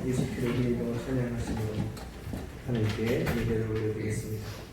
예수께로 기도 찬양하시므로 하나님께 예배를 올려드리겠습니다.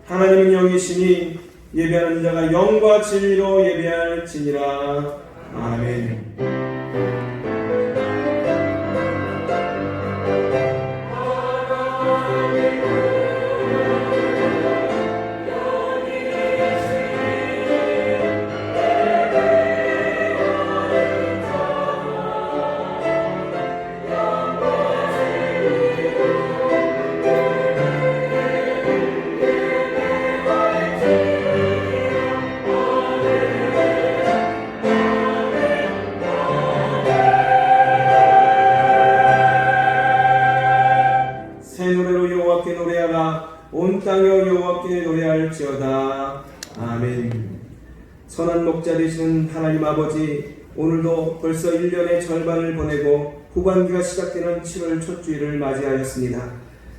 하나님은 영이시니 예배하는 자가 영과 진리로 예배할지니라. 아멘. 온 땅여 여호와께 노래할지어다. 아멘. 선한 목자 되시는 하나님 아버지, 오늘도 벌써 1년의 절반을 보내고 후반기가 시작되는 7월 첫 주일을 맞이하였습니다.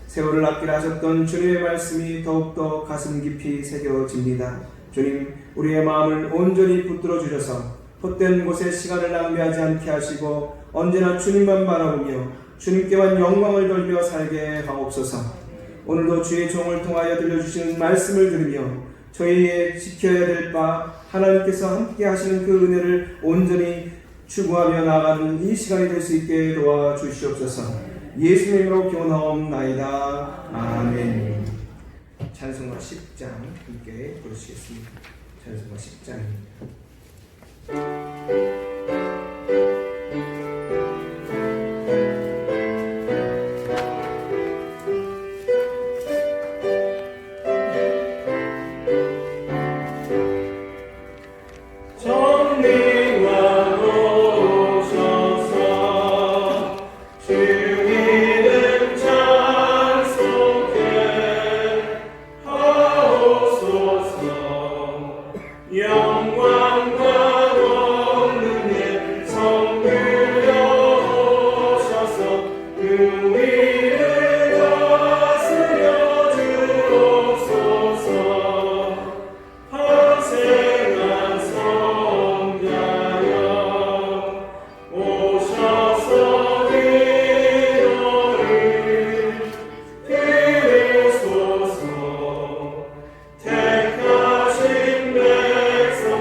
세월을 아끼라 하셨던 주님의 말씀이 더욱더 가슴 깊이 새겨집니다. 주님, 우리의 마음을 온전히 붙들어 주셔서 헛된 곳에 시간을 낭비하지 않게 하시고 언제나 주님만 바라보며 주님께만 영광을 돌며 살게 하옵소서. 오늘도 주의 종을 통하여 들려주시는 말씀을 들으며 저희의 지켜야 될 바 하나님께서 함께 하시는 그 은혜를 온전히 추구하며 나가는 이 시간이 될 수 있게 도와주시옵소서. 예수님으로 기원하옵나이다. 아멘. 찬송가 10장 함께 부르시겠습니다. 찬송가 10장입니다. 택하신 백성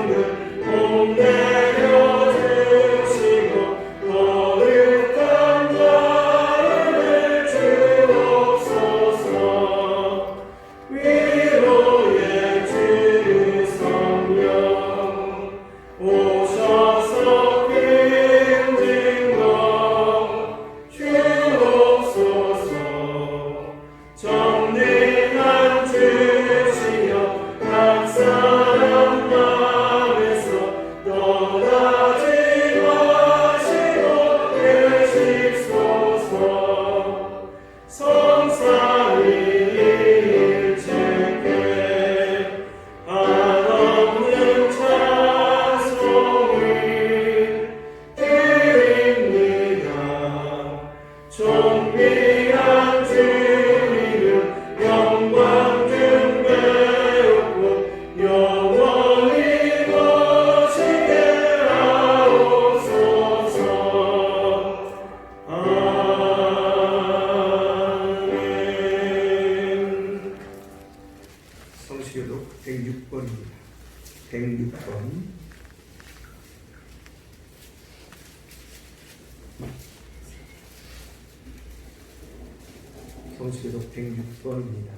성취교독 106번입니다.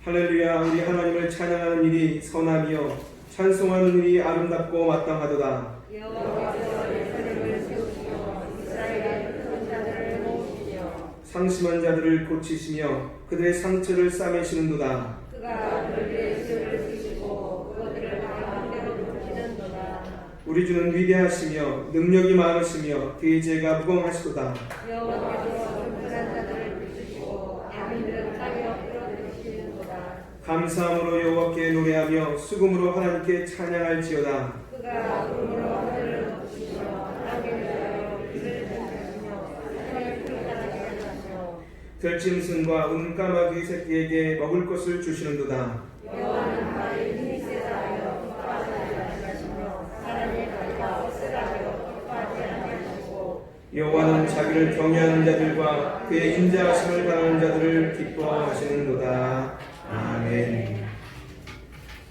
할렐루야. 우리 하나님을 찬양하는 일이 선함이요 찬송하는 일이 아름답고 마땅하도다. 여호와께서 예루살렘을 세우시며 이스라엘의 큰 자들을 모으시며 상심한 자들을 고치시며 그들의 상처를 싸매시는도다. 그가 그들의 죄를 쓰시고 그것들을 마음대로 고치는도다. 우리 주는 위대하시며 능력이 많으시며 그의 죄가 무궁하시도다. 여호와께서 불편한 자들을 비추시고 악인들은 땅에 끌어들이시는도다. 감사함으로 여호와께 노래하며 수금으로 하나님께 찬양할지어다. 그가 구름으로 하늘을 덮으시며 땅에 대하여 비를 내리시며 하늘을 푸르다게 하시며 들짐승과 은까마귀 새끼에게 먹을 것을 주시는도다. 여호와는 발이 힘이 세다 하여 격파하지 아니하시며 사람의 다리가 어스라하여 격파하지 아니하시고 여호와는 자기를 경외하는 자들과 그의 인자하심을 바라는 자들을 기뻐하시는도다. 아멘.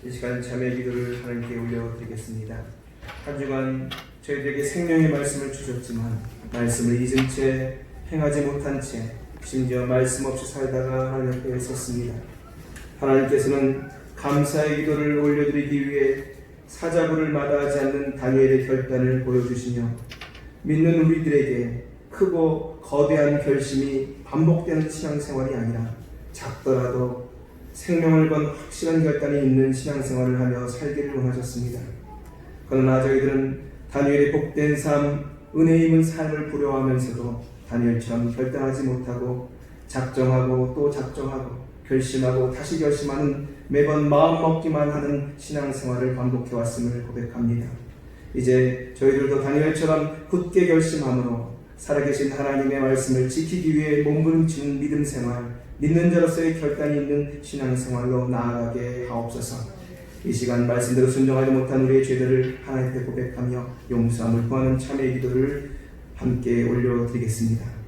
이 시간 참회 기도를 하나님께 올려드리겠습니다. 한 주간 저희들에게 생명의 말씀을 주셨지만 말씀을 잊은 채 행하지 못한 채 심지어 말씀 없이 살다가 하나님 앞에 섰습니다. 하나님께서는 감사의 기도를 올려드리기 위해 사자굴을 마다하지 않는 다니엘의 결단을 보여주시며 믿는 우리들에게 크고 거대한 결심이 반복되는 신앙생활이 아니라 작더라도 생명을 건 확실한 결단이 있는 신앙생활을 하며 살기를 원하셨습니다. 그러나 저희들은 다니엘의 복된 삶, 은혜 입은 삶을 부러워하면서도 다니엘처럼 결단하지 못하고 작정하고 또 작정하고 결심하고 다시 결심하는 매번 마음 먹기만 하는 신앙생활을 반복해왔음을 고백합니다. 이제 저희들도 다니엘처럼 굳게 결심함으로 살아계신 하나님의 말씀을 지키기 위해 몸부림치는 믿음 생활, 믿는 자로서의 결단이 있는 신앙생활로 나아가게 하옵소서. 이 시간 말씀대로 순종하지 못한 우리의 죄들을 하나님 앞에 고백하며 용서함을 구하는 참회의 기도를 함께 올려드리겠습니다.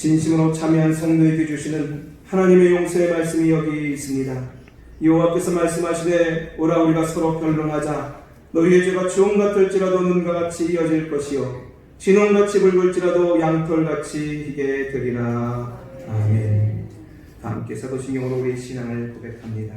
진심으로 참여한 성도에게 주시는 하나님의 용서의 말씀이 여기 있습니다. 여호와께서 말씀하시되 오라 우리가 서로 변론하자. 너희의 죄가 주홍 같을지라도 눈과 같이 이어질 것이요 진홍같이 붉을지라도 양털같이 희게 되리라. 아멘. 함께 사도신경으로 우리의 신앙을 고백합니다.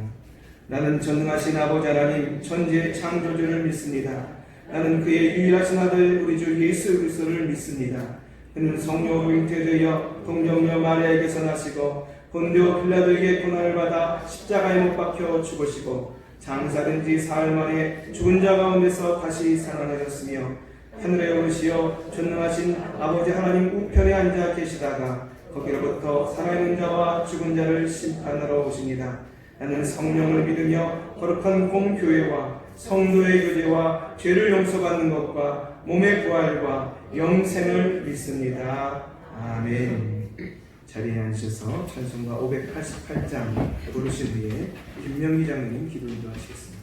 나는 전능하신 아버지 하나님 천지의 창조주를 믿습니다. 나는 그의 유일하신 아들 우리 주 예수 그리스도를 믿습니다. 그는 성령으로 잉태되어 동정녀 마리아에게서 나시고 본디오 빌라도에게 고난을 받아 십자가에 못 박혀 죽으시고 장사된 지 사흘 만에 죽은 자 가운데서 다시 살아나셨으며 하늘에 오르시어 전능하신 아버지 하나님 우편에 앉아 계시다가 거기로부터 살아있는 자와 죽은 자를 심판하러 오십니다. 나는 성령을 믿으며 거룩한 공교회와 성도의 교제와 죄를 용서받는 것과 몸의 부활과 영생을 믿습니다. 아멘. 자리에 앉으셔서 찬송가 588장 부르신 후에 김명기 장로님 기도 인도하시겠습니다.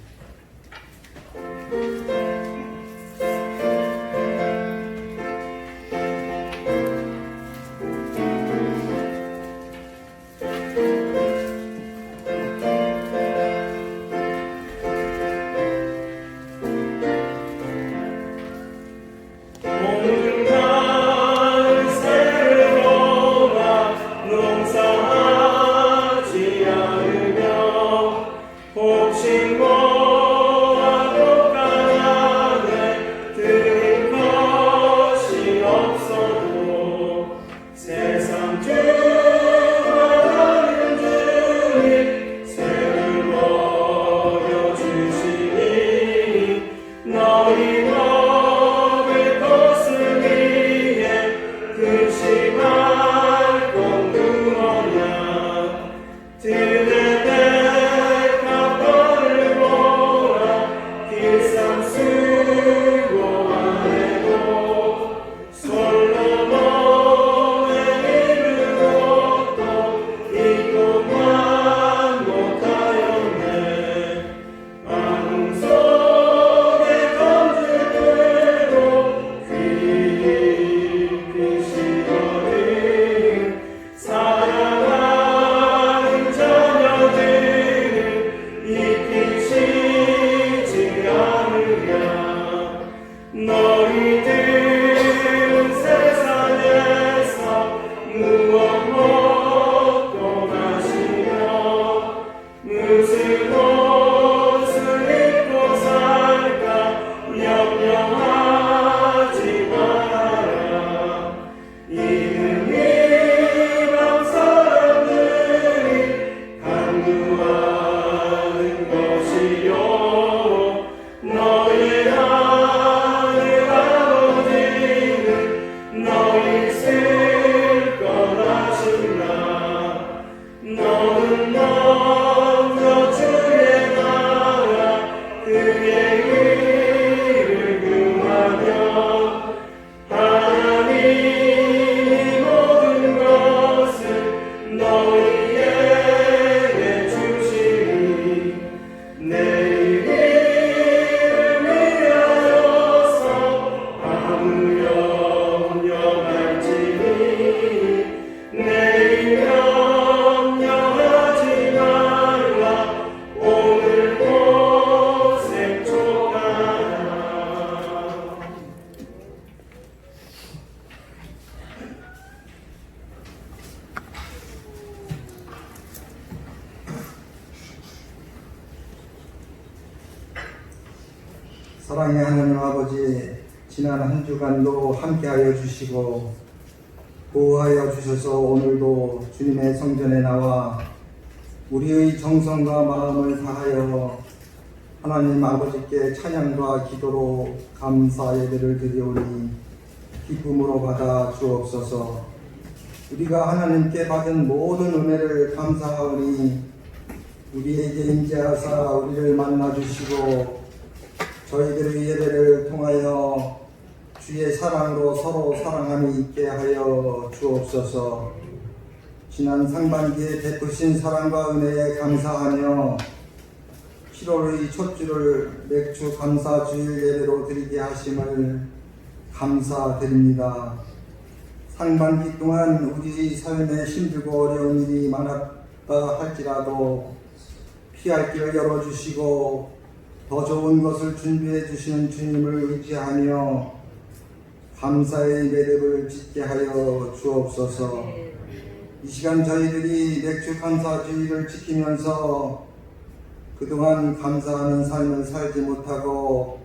복신과 사랑의 하나님 아버지, 지난 한 주간도 함께하여 주시고 보호하여 주셔서 오늘도 주님의 성전에 나와 우리의 정성과 마음을 다하여 하나님 아버지께 찬양과 기도로 감사 예배를 드리오니 기쁨으로 받아 주옵소서. 우리가 하나님께 받은 모든 은혜를 감사하오니 우리에게 임재하사 우리를 만나 주시고 저희들의 예배를 통하여 주의 사랑으로 서로 사랑함이 있게 하여 주옵소서. 지난 상반기에 베푸신 사랑과 은혜에 감사하며 7월의 첫 주를 맥주 감사 주일 예배로 드리게 하심을 감사드립니다. 상반기 동안 우리 삶에 힘들고 어려운 일이 많았다 할지라도 피할 길을 열어주시고 더 좋은 것을 준비해 주시는 주님을 의지하며 감사의 매듭을 짓게 하여 주옵소서. 이 시간 저희들이 맥주 감사 주일을 지키면서 그동안 감사하는 삶을 살지 못하고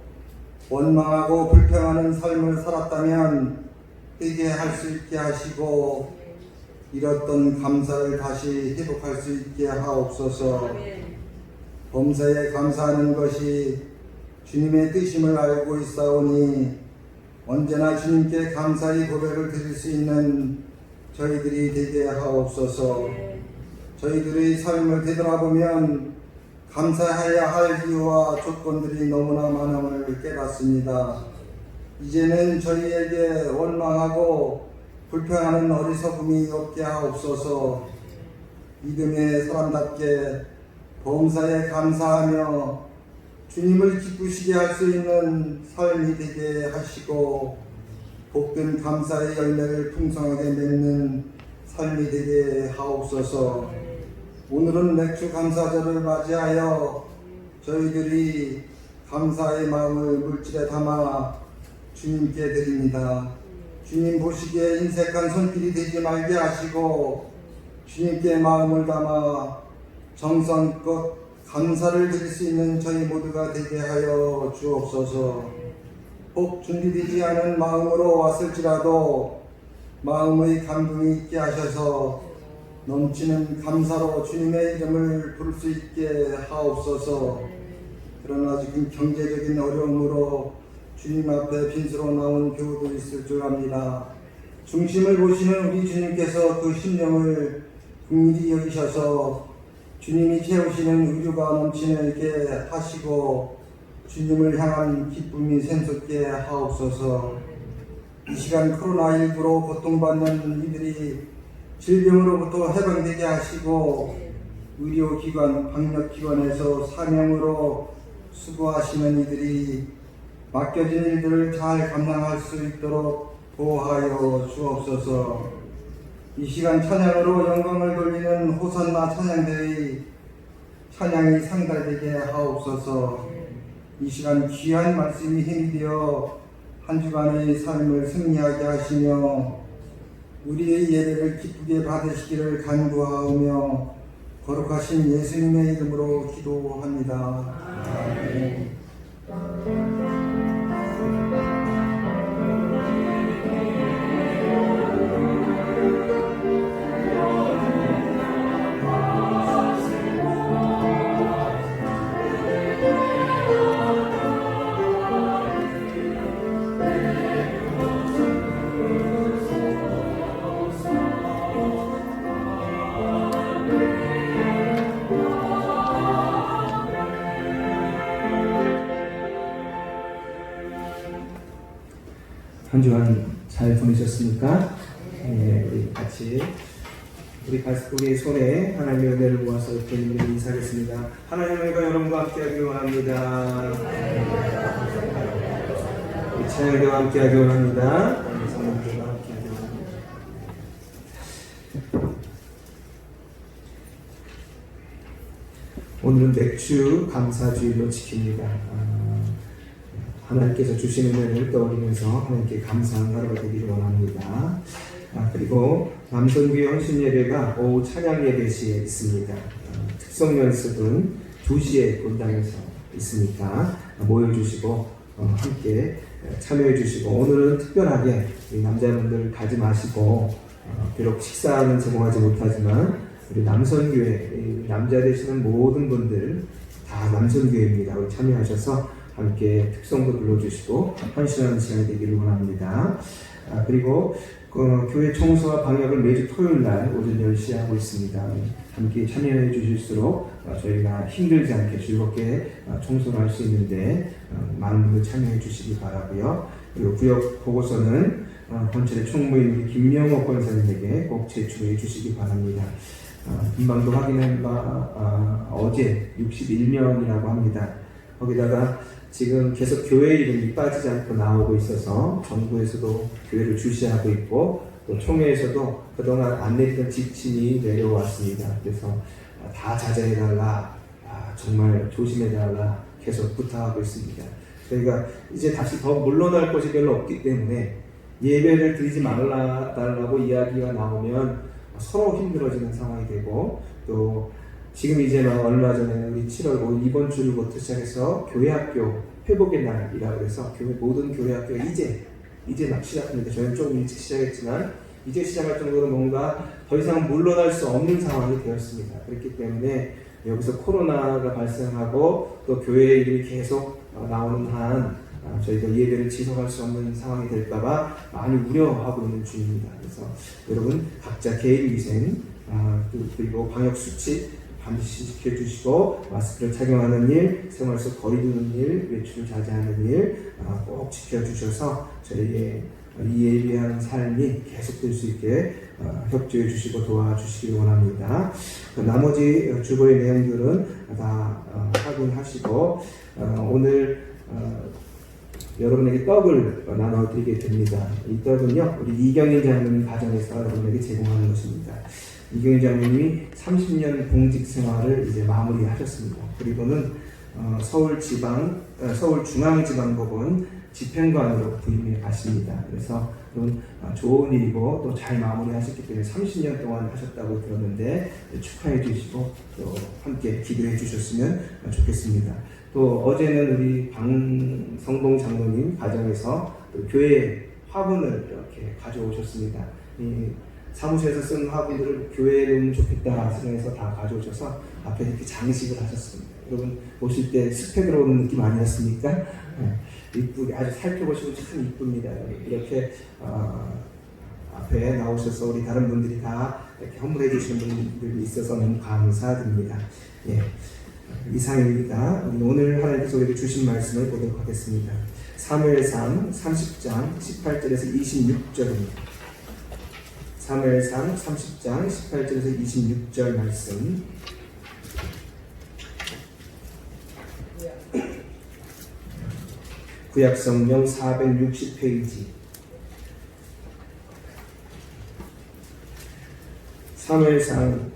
원망하고 불평하는 삶을 살았다면 회개할 수 있게 하시고 잃었던 감사를 다시 회복할 수 있게 하옵소서. 범사에 감사하는 것이 주님의 뜻임을 알고 있사오니 언제나 주님께 감사의 고백을 드릴 수 있는 저희들이 되게 하옵소서. 저희들의 삶을 되돌아보면 감사해야 할 이유와 조건들이 너무나 많음을 깨닫습니다. 이제는 저희에게 원망하고 불평하는 어리석음이 없게 하옵소서. 믿음의 사람답게 범사에 감사하며 주님을 기쁘시게 할 수 있는 삶이 되게 하시고 복된 감사의 열매를 풍성하게 맺는 삶이 되게 하옵소서. 오늘은 맥주 감사절을 맞이하여 저희들이 감사의 마음을 물질에 담아 주님께 드립니다. 주님 보시기에 인색한 손길이 되지 말게 하시고 주님께 마음을 담아 정성껏 감사를 드릴 수 있는 저희 모두가 되게 하여 주옵소서. 꼭 준비되지 않은 마음으로 왔을지라도 마음의 감동이 있게 하셔서 넘치는 감사로 주님의 이름을 부를 수 있게 하옵소서. 그러나 지금 경제적인 어려움으로 주님 앞에 빈수로 나온 교우도 있을 줄 압니다. 중심을 보시는 우리 주님께서 그 심령을 긍휼히 여기셔서 주님이 채우시는 의류가 넘치게 하시고 주님을 향한 기쁨이 샘솟게 하옵소서. 이 시간 코로나19로 고통받는 이들이 질병으로부터 해방되게 하시고 의료기관, 방역기관에서 사명으로 수고하시는 이들이 맡겨진 일들을 잘 감당할 수 있도록 보호하여 주옵소서. 이 시간 찬양으로 영광을 돌리는 호산나 찬양대의 찬양이 상달되게 하옵소서. 이 시간 귀한 말씀이 힘이 되어 한 주간의 삶을 승리하게 하시며 우리의 예배를 기쁘게 받으시기를 간구하오며 거룩하신 예수님의 이름으로 기도합니다. 아멘. 한 주간 잘 보내셨습니까? 우리 같이 우리 손에 하나님의 은혜를 모아서 주님께 인사하겠습니다. 하나님의 은혜가 여러분과 함께하기 원합니다. 우리 찬양대와 함께하기 원합니다. 성령님과 함께하기 원합니다. 오늘은 맥주 감사주일로 지킵니다. 하나님께서 주시는 은혜를 떠올리면서 하나님께 감사한 하루가 되기를 원합니다. 그리고 남선교회 헌신예배가 오후 찬양예배 시에 있습니다. 특성 연습은 2시에 본당에서 있으니까 모여주시고 함께 참여해주시고, 오늘은 특별하게 남자분들 가지 마시고 비록 식사는 제공하지 못하지만 우리 남선교회 남자 되시는 모든 분들 다 남선교회입니다. 우리 참여하셔서 함께 특성도 불러주시고 헌신하는 시간이 되기를 원합니다. 그리고 교회 청소와 방역을 매주 토요일날 오전 10시에 하고 있습니다. 함께 참여해 주실수록 저희가 힘들지 않게 즐겁게 청소를 할 수 있는데 많은 분들 참여해 주시기 바라고요. 그리고 구역 보고서는 본철의 총무인 김명호 권사님에게 꼭 제출해 주시기 바랍니다. 금방도 확인한 바 어제 61명이라고 합니다. 거기다가 지금 계속 교회 이름이 빠지지 않고 나오고 있어서 정부에서도 교회를 주시하고 있고 또 총회에서도 그동안 안 내리던 지침이 내려왔습니다. 그래서 다 자제해달라, 정말 조심해달라 계속 부탁하고 있습니다. 저희가 이제 다시 더 물러날 곳이 별로 없기 때문에 예배를 드리지 말라달라고 이야기가 나오면 서로 힘들어지는 상황이 되고, 또 지금 이제 얼마 전에 우리 7월 5일 이번 주부터 시작해서 교회학교 회복의 날이라고 해서 모든 교회학교가 이제 막 시작합니다. 저희는 조금 일찍 시작했지만 이제 시작할 정도로 뭔가 더 이상 물러날 수 없는 상황이 되었습니다. 그렇기 때문에 여기서 코로나가 발생하고 또 교회 이름이 계속 나오는 한 저희가 예배를 지속할 수 없는 상황이 될까봐 많이 우려하고 있는 중입니다. 그래서 여러분 각자 개인 위생 그리고 방역 수칙 반드시 지켜주시고, 마스크를 착용하는 일, 생활 속 거리 두는 일, 외출을 자제하는 일 꼭 지켜주셔서 저희의 이 예배하는 삶이 계속될 수 있게 협조해 주시고 도와주시기 원합니다. 나머지 주보의 내용들은 다 확인하시고 오늘 여러분에게 떡을 나눠드리게 됩니다. 이 떡은요, 우리 이경인 장로님 가정에서 여러분에게 제공하는 것입니다. 이경인 장로님이 30년 공직 생활을 이제 마무리하셨습니다. 그리고는 서울중앙지방법원 집행관으로 부임해 가십니다. 그래서 좋은 일이고 또 잘 마무리하셨기 때문에 30년 동안 하셨다고 들었는데 축하해 주시고 또 함께 기도해 주셨으면 좋겠습니다. 또 어제는 우리 방성동 장로님 가정에서 또 교회 화분을 이렇게 가져오셨습니다. 이 사무실에서 쓴 화분들을 교회에 놓으면 좋겠다 생각해서 다 가져오셔서 앞에 이렇게 장식을 하셨습니다. 여러분 오실 때 습해 들어오는 느낌 아니었습니까? 이쁘게 아주 살펴보시면 참 이쁩니다. 이렇게 앞에 나오셔서 우리 다른 분들이 다 이렇게 헌물해 주시는 분들이 있어서 너무 감사드립니다. 예, 이상입니다. 오늘 하나님께서 우리에게 주신 말씀을 보도록 하겠습니다. 사무엘상 30장 18절에서 26절입니다. 사무엘상 30장 18절에서 26절 말씀. 구약성경 460페이지. 사무엘상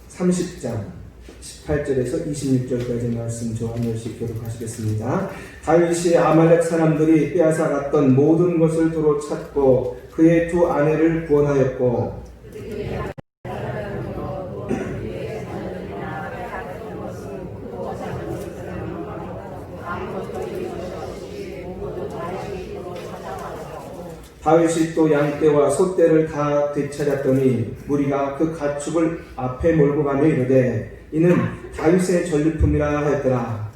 30장 18절에서 26절까지 말씀 저 한 절씩 교독하시겠습니다. 다윗이 아말렉 사람들이 빼앗아 갔던 모든 것을 도로 찾고 그의 두 아내를 구원하였고 다윗이 또 양떼와 소떼를 다 되찾았더니 무리가 그 가축을 앞에 몰고 가며 이르되 이는 다윗의 전리품이라 하였더라.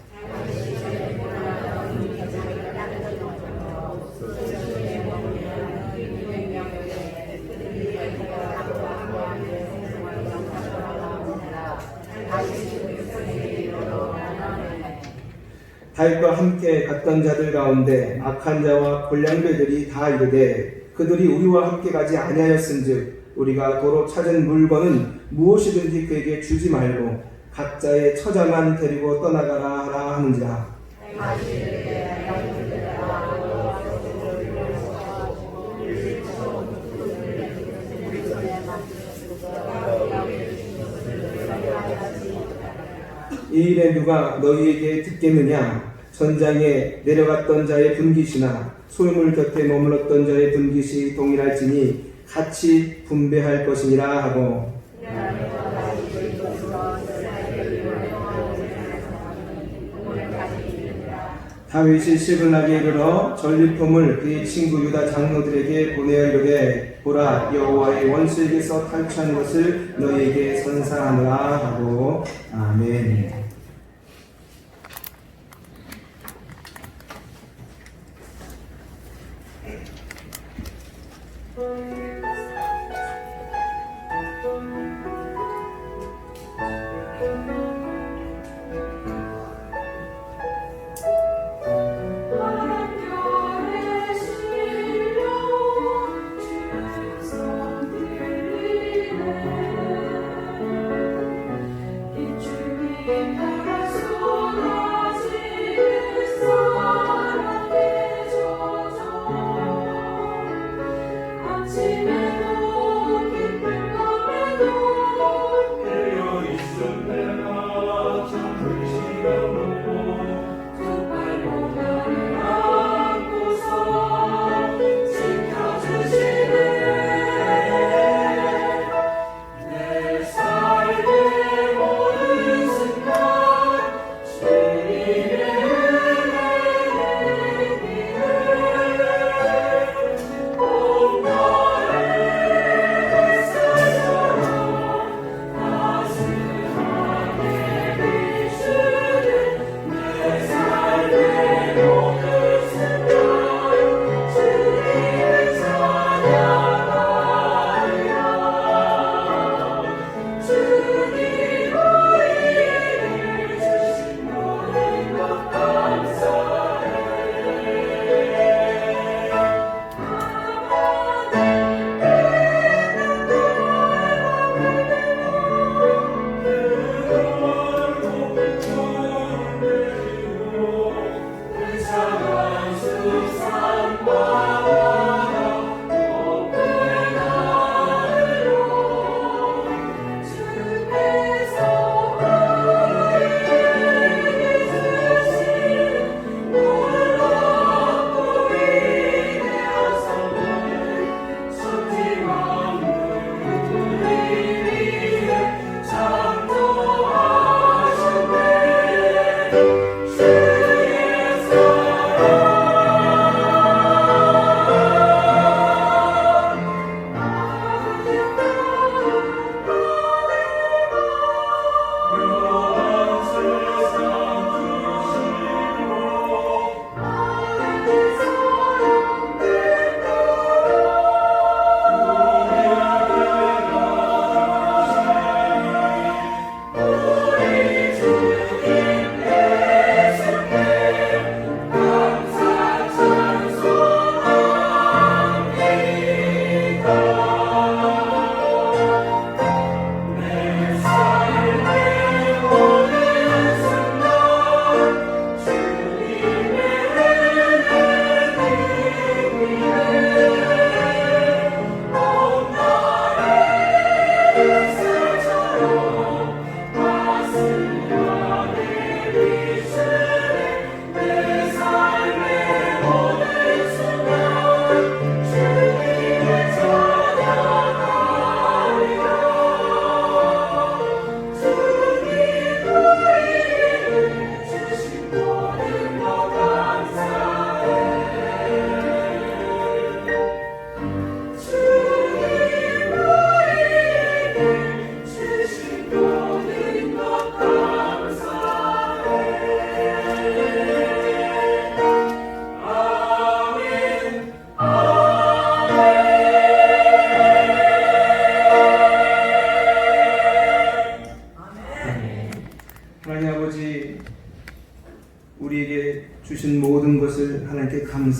다윗과 함께 갔던 자들 가운데 악한 자와 골량배들이 다 이르되 그들이 우리와 함께 가지 아니하였은즉 우리가 도로 찾은 물건은 무엇이든지 그에게 주지 말고 각자의 처자만 데리고 떠나가라 하라 하는지라. 이 일에 누가 너희에게 듣겠느냐? 전장에 내려갔던 자의 분깃이나 소유물 곁에 머물렀던 자의 분깃이 동일할지니 같이 분배할 것이니라 하고 다윗이 시글락에 이르러 전리품을 그의 친구 유다 장로들에게 보내어 이르되 보라 여호와의 원수에게서 탈취한 것을 너희에게 선사하느라 하고 아멘. See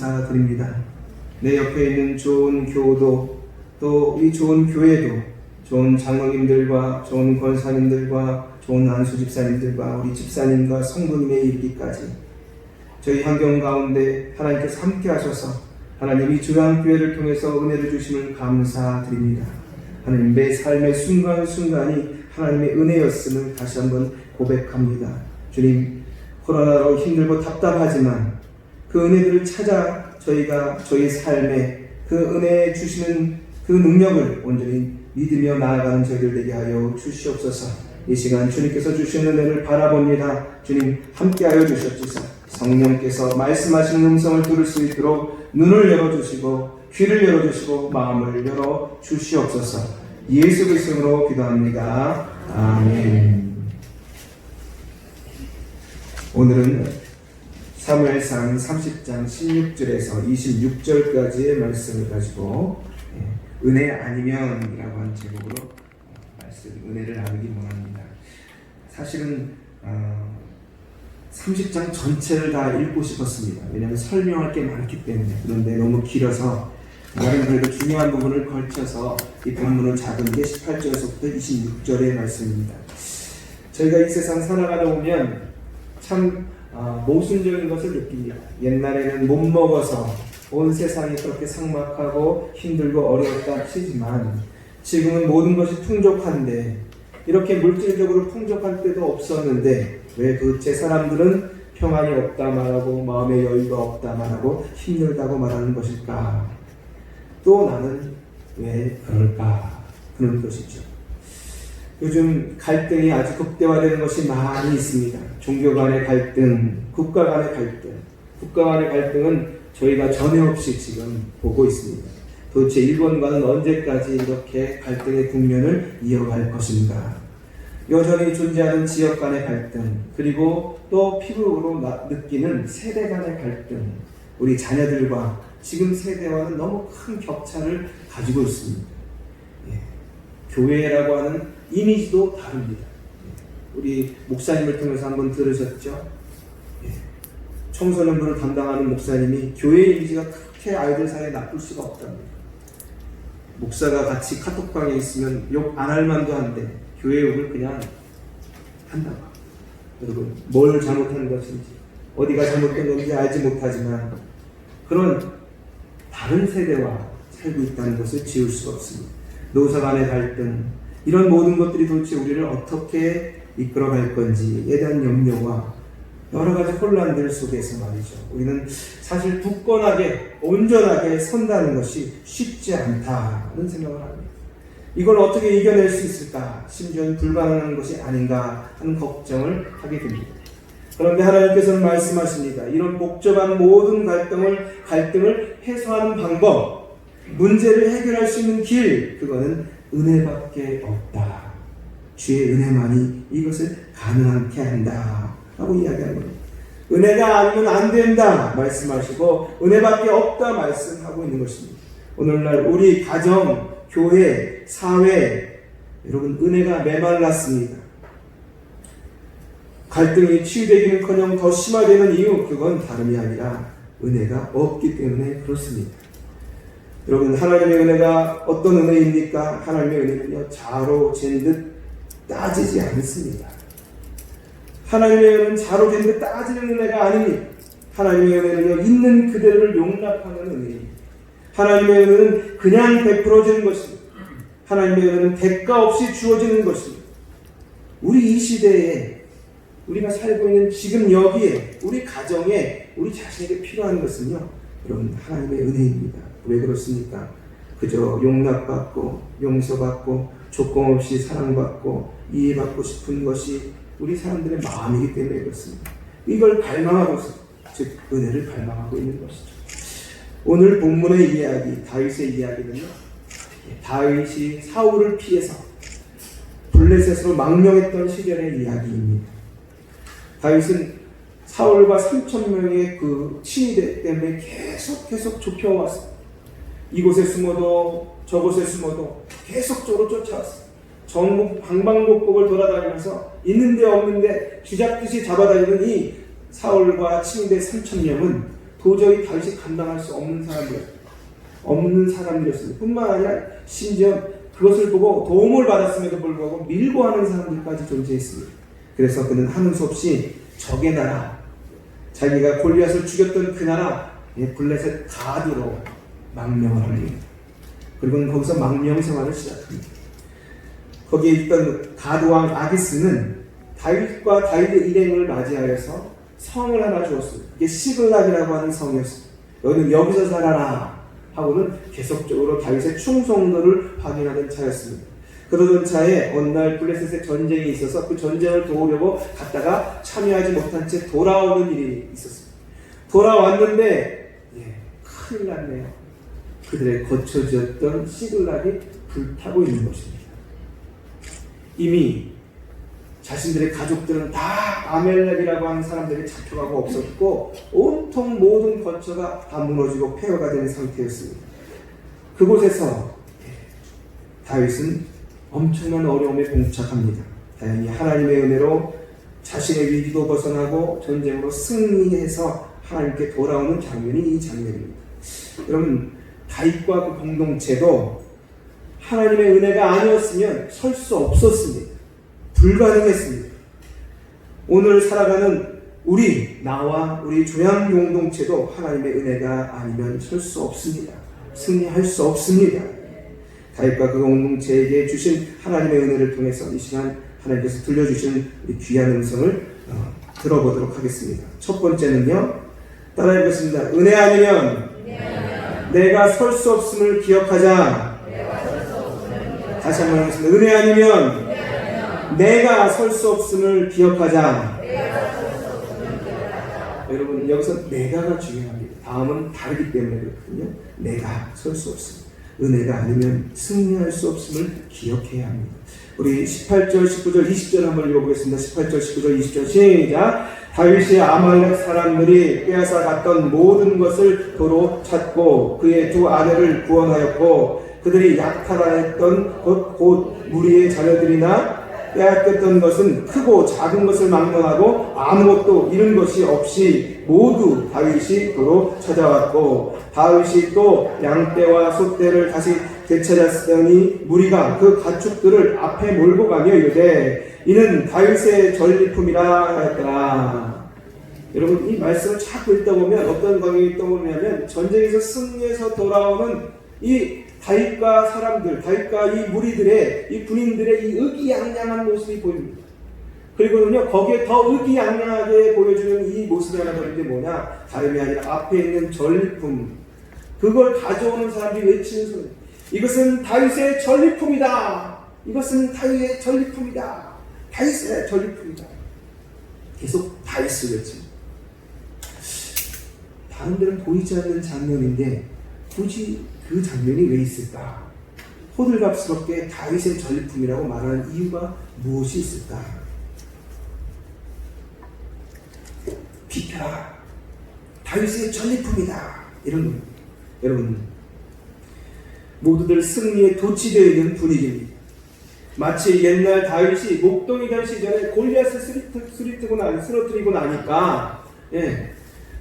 감사드립니다. 내 옆에 있는 좋은 교우도 또 이 좋은 교회도 좋은 장로님들과 좋은 권사님들과 좋은 안수 집사님들과 우리 집사님과 성도님에 이르기까지 저희 환경 가운데 하나님께서 함께 하셔서 하나님이 주한교회를 통해서 은혜를 주심을 감사드립니다. 하나님 내 삶의 순간순간이 하나님의 은혜였음을 다시 한번 고백합니다. 주님, 코로나로 힘들고 답답하지만 그 은혜들을 찾아 저희가 저희 삶에 그 은혜 주시는 그 능력을 온전히 믿으며 나아가는 저희들 되게 하여 주시옵소서. 이 시간 주님께서 주시는 은혜를 바라봅니다. 주님 함께하여 주셨소서. 성령께서 말씀하시는 음성을 들을 수 있도록 눈을 열어주시고 귀를 열어주시고 마음을 열어주시옵소서. 예수 그리스도로 기도합니다. 아멘. 오늘은 사무엘상 30장 16절에서 26절까지의 말씀을 가지고 은혜 아니면이라고 하는 제목으로 은혜를 나누기 원합니다. 사실은 30장 전체를 다 읽고 싶었습니다. 왜냐하면 설명할 게 많기 때문에. 그런데 너무 길어서 나름 그래도 중요한 부분을 걸쳐서 이 본문은 작은 게 18절에서부터 26절의 말씀입니다. 저희가 이 세상 살아가다 보면 참 모순적인 것을 느낍니다. 옛날에는 못 먹어서 온 세상이 그렇게 삭막하고 힘들고 어려웠다 치지만 지금은 모든 것이 풍족한데 이렇게 물질적으로 풍족할 때도 없었는데 왜 도대체 사람들은 평안이 없다 말하고 마음의 여유가 없다 말하고 힘들다고 말하는 것일까? 또 나는 왜 그럴까? 그런 것이죠. 요즘 갈등이 아주 극대화되는 것이 많이 있습니다. 종교 간의 갈등, 국가 간의 갈등. 국가 간의 갈등은 저희가 전에 없이 지금 보고 있습니다. 도대체 일본과는 언제까지 이렇게 갈등의 국면을 이어갈 것인가? 여전히 존재하는 지역 간의 갈등, 그리고 또 피부로 느끼는 세대 간의 갈등, 우리 자녀들과 지금 세대와는 너무 큰 격차를 가지고 있습니다. 교회라고 하는 이미지도 다릅니다. 우리 목사님을 통해서 한번 들으셨죠? 청소년부를 담당하는 목사님이 교회 이미지가 그렇게 아이들 사이에 나쁠 수가 없답니다. 목사가 같이 카톡방에 있으면 욕 안 할 만도 한데 교회 욕을 그냥 한다고. 여러분, 뭘 잘못한 것인지 어디가 잘못된 건지 알지 못하지만 그런 다른 세대와 살고 있다는 것을 지울 수가 없습니다. 노사 간의 갈등, 이런 모든 것들이 도대체 우리를 어떻게 이끌어갈 건지에 대한 염려와 여러 가지 혼란들 속에서 말이죠. 우리는 사실 굳건하게 온전하게 선다는 것이 쉽지 않다는 생각을 합니다. 이걸 어떻게 이겨낼 수 있을까? 심지어는 불가능한 것이 아닌가 하는 걱정을 하게 됩니다. 그런데 하나님께서는 말씀하십니다. 이런 복잡한 모든 갈등을 해소하는 방법, 문제를 해결할 수 있는 길, 그거는 은혜밖에 없다. 주의 은혜만이 이것을 가능하게 한다 라고 이야기하는 겁니다. 은혜가 아니면 안 된다 말씀하시고 은혜밖에 없다 말씀하고 있는 것입니다. 오늘날 우리 가정, 교회, 사회, 여러분 은혜가 메말랐습니다. 갈등이 치유되기는커녕 더 심화되는 이유, 그건 다름이 아니라 은혜가 없기 때문에 그렇습니다. 여러분, 하나님의 은혜가 어떤 은혜입니까? 하나님의 은혜는요, 자로 잰 듯 따지지 않습니다. 하나님의 은혜는 자로 잰 듯 따지는 은혜가 아닙니다. 하나님의 은혜는요, 있는 그대로를 용납하는 은혜입니다. 하나님의 은혜는 그냥 베풀어지는 것입니다. 하나님의 은혜는 대가 없이 주어지는 것입니다. 우리 이 시대에 우리가 살고 있는 지금 여기에 우리 가정에 우리 자신에게 필요한 것은요, 여러분, 하나님의 은혜입니다. 왜 그렇습니까? 그저 용납받고 용서받고 조건 없이 사랑받고 이해받고 싶은 것이 우리 사람들의 마음이기 때문에 그렇습니다. 이걸 갈망하고서, 즉 은혜를 갈망하고 있는 것이죠. 오늘 본문의 이야기, 다윗의 이야기는요, 다윗이 사울을 피해서 블레셋으로 망명했던 시절의 이야기입니다. 다윗은 사울과 3,000명의 그 친위대 때문에 계속 좁혀왔습니다. 이곳에 숨어도 저곳에 숨어도 계속적으로 쫓아왔습니다. 전국 방방곡곡을 돌아다니면서 있는데 없는데 쥐잡듯이 잡아다니는 이 사울과 친위대 3,000명은 도저히 다윗이 감당할 수 없는 사람들이었습니다. 뿐만 아니라 심지어 그것을 보고 도움을 받았음에도 불구하고 밀고 하는 사람들까지 존재했습니다. 그래서 그는 하는 수 없이 적의 나라, 자기가 골리앗을 죽였던 그 나라 블레셋 가드로 망명을 합니다. 그리고 거기서 망명 생활을 시작합니다. 거기에 있던 가드왕 아기스는 다윗과 다윗의 일행을 맞이하여서 성을 하나 주었습니다. 이게 시글락이라고 하는 성이었습니다. 너희는 여기서 살아라 하고는 계속적으로 다윗의 충성도를 확인하던 차였습니다. 그러던 차에 어느 날 블레셋의 전쟁이 있어서 그 전쟁을 도우려고 갔다가 참여하지 못한 채 돌아오는 일이 있었습니다. 돌아왔는데 큰일 났네요. 그들의 거처지었던 시글락이 불타고 있는 것입니다. 이미 자신들의 가족들은 다 아멜렉이라고 하는 사람들이 잡혀가고 없었고 온통 모든 거처가 다 무너지고 폐허가 된 상태였습니다. 그곳에서 다윗은 엄청난 어려움에 봉착합니다. 다행히 하나님의 은혜로 자신의 위기도 벗어나고 전쟁으로 승리해서 하나님께 돌아오는 장면이 이 장면입니다. 여러분, 다윗과 그 공동체도 하나님의 은혜가 아니었으면 설 수 없었습니다. 불가능했습니다. 오늘 살아가는 나와 우리 조양 공동체도 하나님의 은혜가 아니면 설 수 없습니다. 승리할 수 없습니다. 다윗과 그 공동체에게 주신 하나님의 은혜를 통해서 이 시간 하나님께서 들려주신 이 귀한 음성을 들어보도록 하겠습니다. 첫 번째는요, 따라해보겠습니다. 은혜 아니면 내가 설 수 없음을 기억하자. 다시 한번 하겠습니다. 은혜 아니면 내가 설 수 없음을 기억하자. 여러분, 여기서 내가가 중요합니다. 다음은 다르기 때문에 그렇거든요. 내가 설 수 없음. 은혜가 아니면 승리할 수 없음을 기억해야 합니다. 우리 18절, 19절, 20절 한번 읽어보겠습니다. 18절, 19절, 20절 시작. 다윗이 아말렉 사람들이 빼앗아 갔던 모든 것을 도로 찾고 그의 두 아내를 구원하였고 그들이 약탈하였던 곧 무리의 자녀들이나 빼앗겼던 것은 크고 작은 것을 막론하고 아무것도 잃은 것이 없이 모두 다윗이 도로 찾아왔고 다윗이 또 양떼와 소떼를 다시 되찾았으니 무리가 그 가축들을 앞에 몰고 가며 이르되 이는 다윗의 전리품이라 하였더라. 여러분, 이 말씀을 자꾸 읽다 보면 어떤 광경이 떠오르냐면 전쟁에서 승리해서 돌아오는 이 다윗과 사람들, 다윗과 이 무리들의, 이 군인들의 이 의기양양한 모습이 보입니다. 그리고는요, 거기에 더 의기양양하게 보여주는 이 모습이 하나 더 있는데 뭐냐? 다름이 아니라 앞에 있는 전리품. 그걸 가져오는 사람들이 외치는 소리. 이것은 다윗의 전리품이다. 이것은 다윗의 전리품이다. 다윗의 전리품이다. 계속 다윗을 외칩니다. 다른 데는 보이지 않는 장면인데 굳이 그 장면이 왜 있을까? 호들갑스럽게 다윗의 전리품이라고 말하는 이유가 무엇이 있을까? 비켜라, 다윗의 전리품이다, 이런 겁니다. 여러분, 모두들 승리에 도취되어 있는 분위기입니다. 마치 옛날 다윗이 목동이 될 시절에 골리앗을 쓰러뜨리고 나니까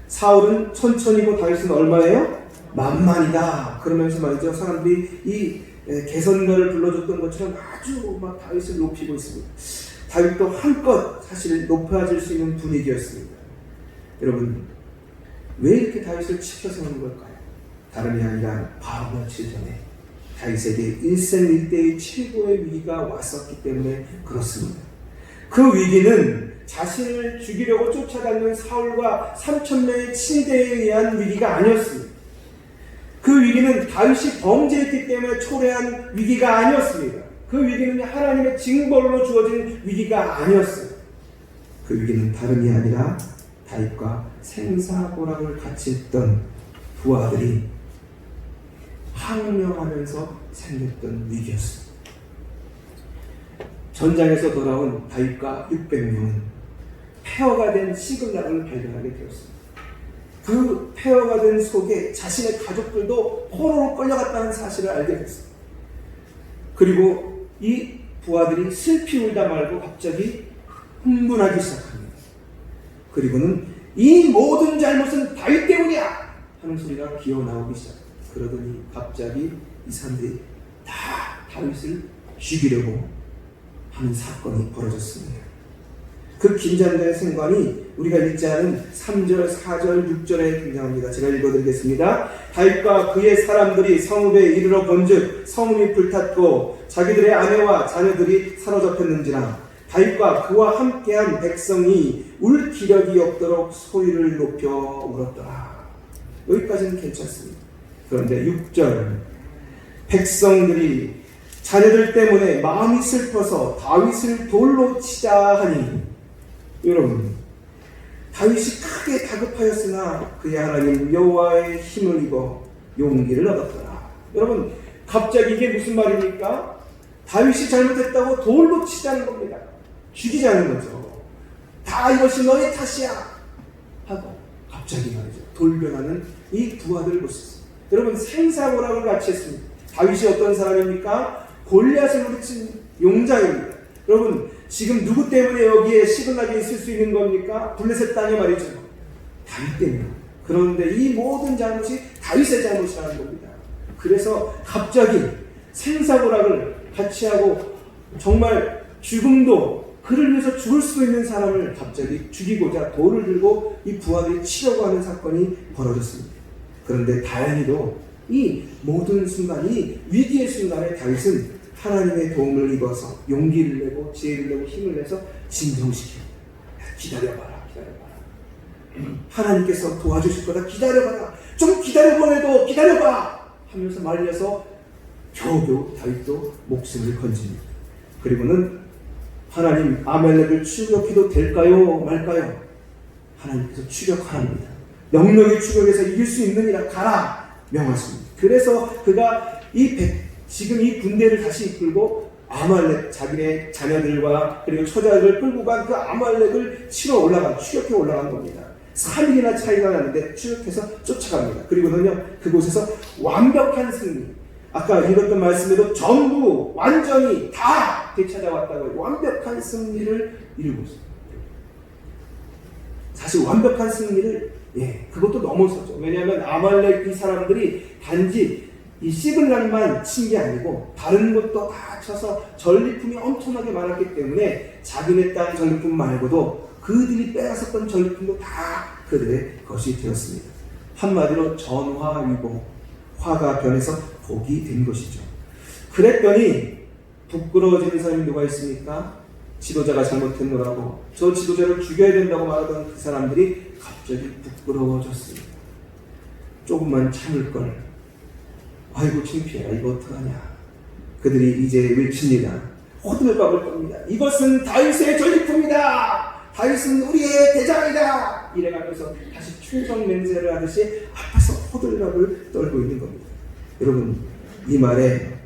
사울은 천천히고 다윗은 얼마예요? 만만이다. 그러면서 말이죠, 사람들이 이 개선가를 불러줬던 것처럼 아주 막 다윗을 높이고 있습니다. 다윗도 한껏 사실 높아질 수 있는 분위기였습니다. 여러분, 왜 이렇게 다윗을 지켜서는 걸까요? 다름이 아니라 바로 며칠 전에 다윗에게 일생일대의 최고의 위기가 왔었기 때문에 그렇습니다. 그 위기는 자신을 죽이려고 쫓아다니는 사울과 3,000명의 친대에 의한 위기가 아니었습니다. 그 위기는 다윗이 범죄했기 때문에 초래한 위기가 아니었습니다. 그 위기는 하나님의 징벌로 주어진 위기가 아니었어요. 그 위기는 다름이 아니라 다윗과 생사고락을 같이 했던 부하들이 항명하면서 생겼던 위기였습니다. 전장에서 돌아온 다윗과 600명은 폐허가 된 시글락을 발견하게 되었습니다. 그 폐허가 된 속에 자신의 가족들도 포로로 끌려갔다는 사실을 알게 됐습니다. 그리고 이 부하들이 슬피 울다 말고 갑자기 흥분하기 시작합니다. 그리고는 이 모든 잘못은 다윗 때문이야 하는 소리가 기어 나오기 시작. 그러더니 갑자기 이 사람들이 다 다윗을 죽이려고 하는 사건이 벌어졌습니다. 그 긴장된 순간이 우리가 읽지 않은 3절, 4절, 6절에 등장합니다. 제가 읽어드리겠습니다. 다윗과 그의 사람들이 성읍에 이르러 본즉 성읍이 불탔고 자기들의 아내와 자녀들이 사로잡혔는지라. 다윗과 그와 함께한 백성이 울 기력이 없도록 소리를 높여 울었더라. 여기까지는 괜찮습니다. 그런데 6절, 백성들이 자녀들 때문에 마음이 슬퍼서 다윗을 돌로 치자 하니. 여러분, 다윗이 크게 다급하였으나 그의 하나님 여호와의 힘을 입어 용기를 얻었더라. 여러분, 갑자기 이게 무슨 말입니까? 다윗이 잘못했다고 돌로 치자는 겁니다. 죽이자는 거죠. 다 이것이 너의 탓이야 하고 갑자기 말이죠. 돌변하는 이 두 아들을 보셨습니다. 여러분, 생사고락을 같이 했습니다. 다윗이 어떤 사람입니까? 골리앗을 물리친 용장입니다. 여러분, 지금 누구 때문에 여기에 시글락이 있을 수 있는 겁니까? 블레셋 땅에 말이죠. 다윗 때문에. 그런데 이 모든 잘못이 다윗의 잘못이라는 겁니다. 그래서 갑자기 생사고락을 같이 하고 정말 죽음도 그를 위해서 죽을 수 있는 사람을 갑자기 죽이고자 돌을 들고 이 부하들이 치려고 하는 사건이 벌어졌습니다. 그런데 다행히도 이 모든 순간이 위기의 순간에 다윗은 하나님의 도움을 입어서 용기를 내고 지혜를 내고 힘을 내서 진정시킵니다. 기다려봐라. 하나님께서 도와주실 거다. 기다려봐라. 좀 기다려보내도 기다려봐 하면서 말려서 겨우겨우 다윗도 목숨을 건집니다. 그리고는 하나님, 아말렉을 추격해도 될까요 말까요? 하나님께서 추격하랍니다. 명령이 추격해서 이길 수 있느니라 가라 명하십니다. 그래서 그가 지금 이 군대를 다시 이끌고 아말렉, 자기네 자녀들과 그리고 처자들을 끌고 간 그 아말렉을 추격해 올라간 겁니다. 3일이나 차이가 나는데 추격해서 쫓아갑니다. 그리고는요, 그곳에서 완벽한 승리, 아까 읽었던 말씀에도 전부 완전히 다 되찾아왔다고 완벽한 승리를 이루고 있습니다. 사실 완벽한 승리를 그것도 넘어섰죠. 왜냐하면 아말렉 이 사람들이 단지 이 시글락만 친 게 아니고 다른 것도 다 쳐서 전리품이 엄청나게 많았기 때문에 자기네 땅 전리품 말고도 그들이 빼앗았던 전리품도 다 그들의 것이 되었습니다. 한마디로 전화위복, 화가 변해서 복이 된 것이죠. 그랬더니 부끄러워지는 사람이 누가 있습니까? 지도자가 잘못했노라고 저 지도자를 죽여야 된다고 말하던 그 사람들이 갑자기 부끄러워졌습니다. 조금만 참을걸. 아이고 창피해라. 이거 어떡하냐. 그들이 이제 외칩니다. 호들갑을 떱니다. 이것은 다윗의 전리품이다. 다윗은 우리의 대장이다. 이래가면서 다시 충성 맹세를 하듯이 앞에서 호들갑을 떨고 있는 겁니다. 여러분, 이 말에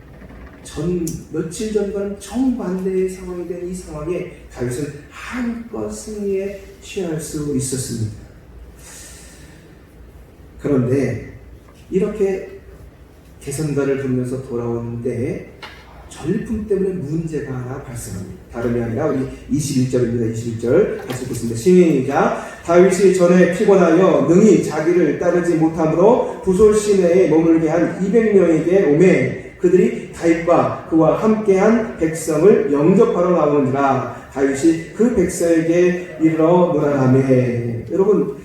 며칠 전과는 정반대의 상황이 된 이 상황에 다윗은 한껏 승리에 취할 수 있었습니다. 그런데 이렇게 개선가를 부르면서 돌아오는데 전리품 때문에 문제가 하나 발생합니다. 다름이 아니라 우리 21절입니다. 21절 같이 읽겠습니다. 시작. 다윗이 전에 피곤하여 능히 자기를 따르지 못함으로 부솔 시내에 머물게 한 200명에게 오매 그들이 다윗과 그와 함께한 백성을 영접하러 나오느니라. 다윗이 그 백성에게 이르러 노라라매. 여러분,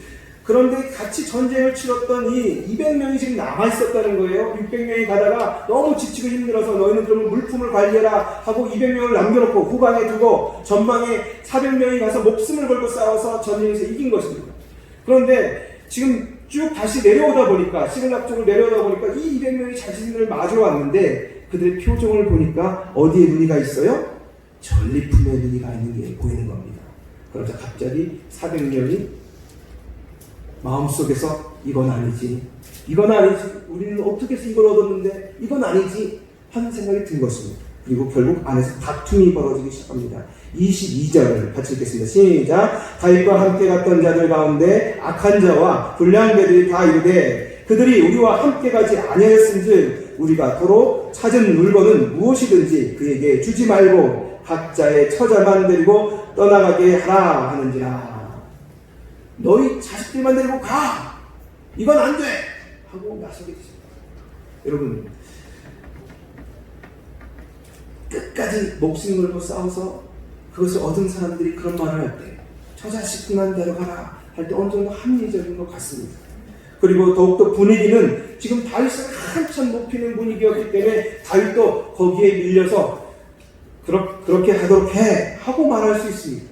그런데 같이 전쟁을 치렀던 이 200명이 지금 남아있었다는 거예요. 600명이 가다가 너무 지치고 힘들어서 너희는 그러면 물품을 관리해라 하고 200명을 남겨놓고 후방에 두고 전방에 400명이 가서 목숨을 걸고 싸워서 전쟁에서 이긴 것입니다. 그런데 지금 쭉 다시 내려오다 보니까 시글락 쪽으로 내려오다 보니까 이 200명이 자신을 마주러 왔는데 그들의 표정을 보니까 어디에 눈이가 있어요? 전리품에 눈이가 있는 게 보이는 겁니다. 그러자 갑자기 400명이 마음속에서 이건 아니지, 우리는 어떻게 해서 이걸 얻었는데 이건 아니지 하는 생각이 든 것입니다. 그리고 결국 안에서 다툼이 벌어지기 시작합니다. 22절 같이 읽겠습니다. 시작. 다윗과 함께 갔던 자들 가운데 악한 자와 불량배들이 다 이르되 그들이 우리와 함께 가지 아니하였은즉 우리가 도로 찾은 물건은 무엇이든지 그에게 주지 말고 각자의 처자만 데리고 떠나가게 하라 하는지라. 너희 자식들만 데리고 가! 이건 안 돼! 하고 나서게 되십니다. 여러분, 끝까지 목숨 걸고 싸워서 그것을 얻은 사람들이 그런 말을 할 때, 저 자식들만 데려가라 할 때 어느 정도 합리적인 것 같습니다. 그리고 더욱더 분위기는 지금 다윗을 한참 높이는 분위기였기 때문에 다윗도 거기에 밀려서 그렇게 하도록 해 하고 말할 수 있습니다.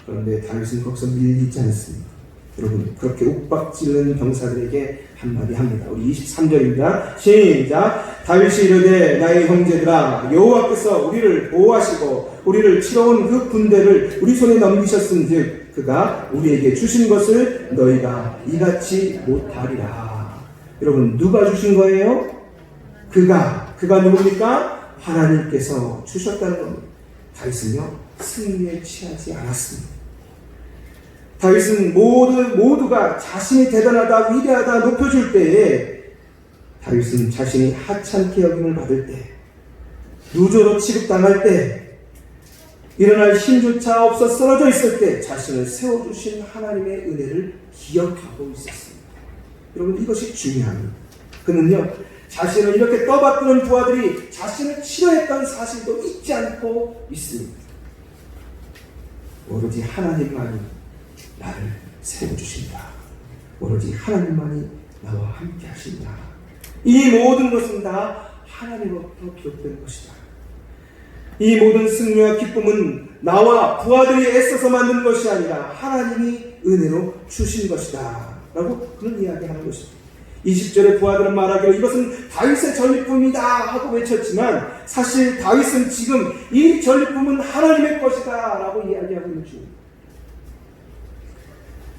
그런데 다윗은 거기서 밀리지 않습니다. 여러분, 그렇게 욱박지르는 병사들에게 한마디 합니다. 우리 23절입니다. 시작. 다윗이 이르되 나의 형제들아, 여호와께서 우리를 보호하시고 우리를 치러 온 그 군대를 우리 손에 넘기셨은즉 그가 우리에게 주신 것을 너희가 이같이 못하리라. 여러분, 누가 주신 거예요? 그가 누굽니까? 하나님께서 주셨다는 겁니다. 다윗은요, 승리에 취하지 않았습니다. 다윗은 모두가 자신이 대단하다, 위대하다 높여줄 때에 다윗은 자신이 하찮게 여김을 받을 때, 누조로 취급당할 때, 일어날 힘조차 없어 쓰러져 있을 때 자신을 세워주신 하나님의 은혜를 기억하고 있었습니다. 여러분, 이것이 중요합니다. 그는요, 자신을 이렇게 떠받드는 부하들이 자신을 치료했던 사실도 잊지 않고 있습니다. 오로지 하나님만이 나를 세워주신다. 오로지 하나님만이 나와 함께 하신다. 이 모든 것은 다 하나님으로부터 비롯된 것이다. 이 모든 승리와 기쁨은 나와 부하들이 애써서 만든 것이 아니라 하나님이 은혜로 주신 것이다 라고 그런 이야기하는 것입니다. 20절에 부하들은 말하기로 이것은 다윗의 전리품이다 하고 외쳤지만 사실 다윗은 지금 이 전리품은 하나님의 것이다 라고 이야기하고 있는 중입니다.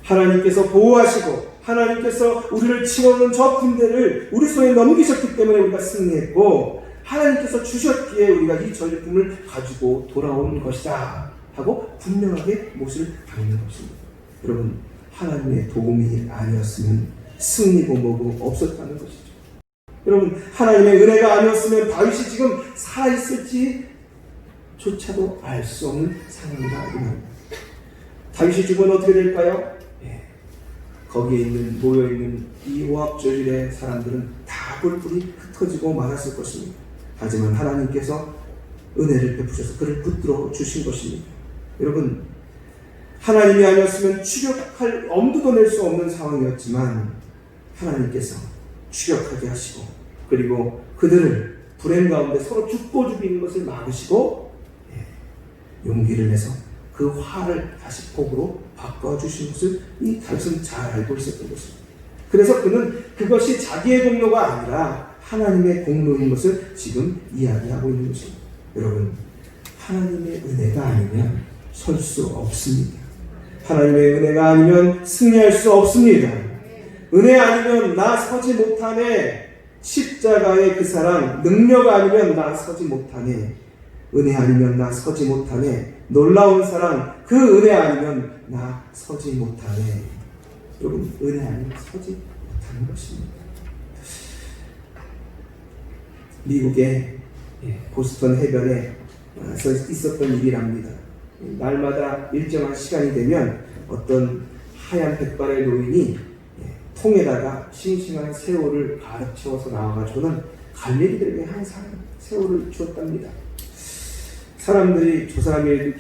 하나님께서 보호하시고 하나님께서 우리를 치러오는 저 군대를 우리 손에 넘기셨기 때문에 우리가 승리했고, 하나님께서 주셨기에 우리가 이 전리품을 가지고 돌아온 것이다 하고 분명하게 못을 박는 것입니다. 여러분, 하나님의 도움이 아니었으면 승리고 뭐고 없었다는 것이죠. 여러분, 하나님의 은혜가 아니었으면 다윗이 지금 살아있을지 조차도 알 수 없는 상황이다 이 말입니다. 다윗이 죽으면 어떻게 될까요? 거기에 모여있는 이 오합조일의 사람들은 다 뿔뿔이 흩어지고 말았을 것입니다. 하지만 하나님께서 은혜를 베푸셔서 그를 붙들어 주신 것입니다. 여러분, 하나님이 아니었으면 추격할 엄두도 낼 수 없는 상황이었지만 하나님께서 추격하게 하시고, 그리고 그들을 불행 가운데 서로 죽고 죽이는 것을 막으시고 용기를 내서 그 화를 다시 복으로 바꿔주신 것을 이 다윗은 잘 알고 있었던 것입니다. 그래서 그는 그것이 자기의 공로가 아니라 하나님의 공로인 것을 지금 이야기하고 있는 것입니다. 여러분, 하나님의 은혜가 아니면 설 수 없습니다. 하나님의 은혜가 아니면 승리할 수 없습니다. 은혜 아니면 나 서지 못하네. 십자가의 그 사랑, 능력 아니면 나 서지 못하네. 은혜 아니면 나 서지 못하네. 놀라운 사랑, 그 은혜 아니면 나 서지 못하네. 여러분, 은혜 아니면 서지 못하는 것입니다. 미국의 보스턴 해변에 있었던 일이랍니다. 날마다 일정한 시간이 되면 어떤 하얀 백발의 노인이 통에다가 싱싱한 새우를 가득 채워서 나와가지고는 갈매기들에게 항상 새우를 주었답니다. 사람들이 저 사람이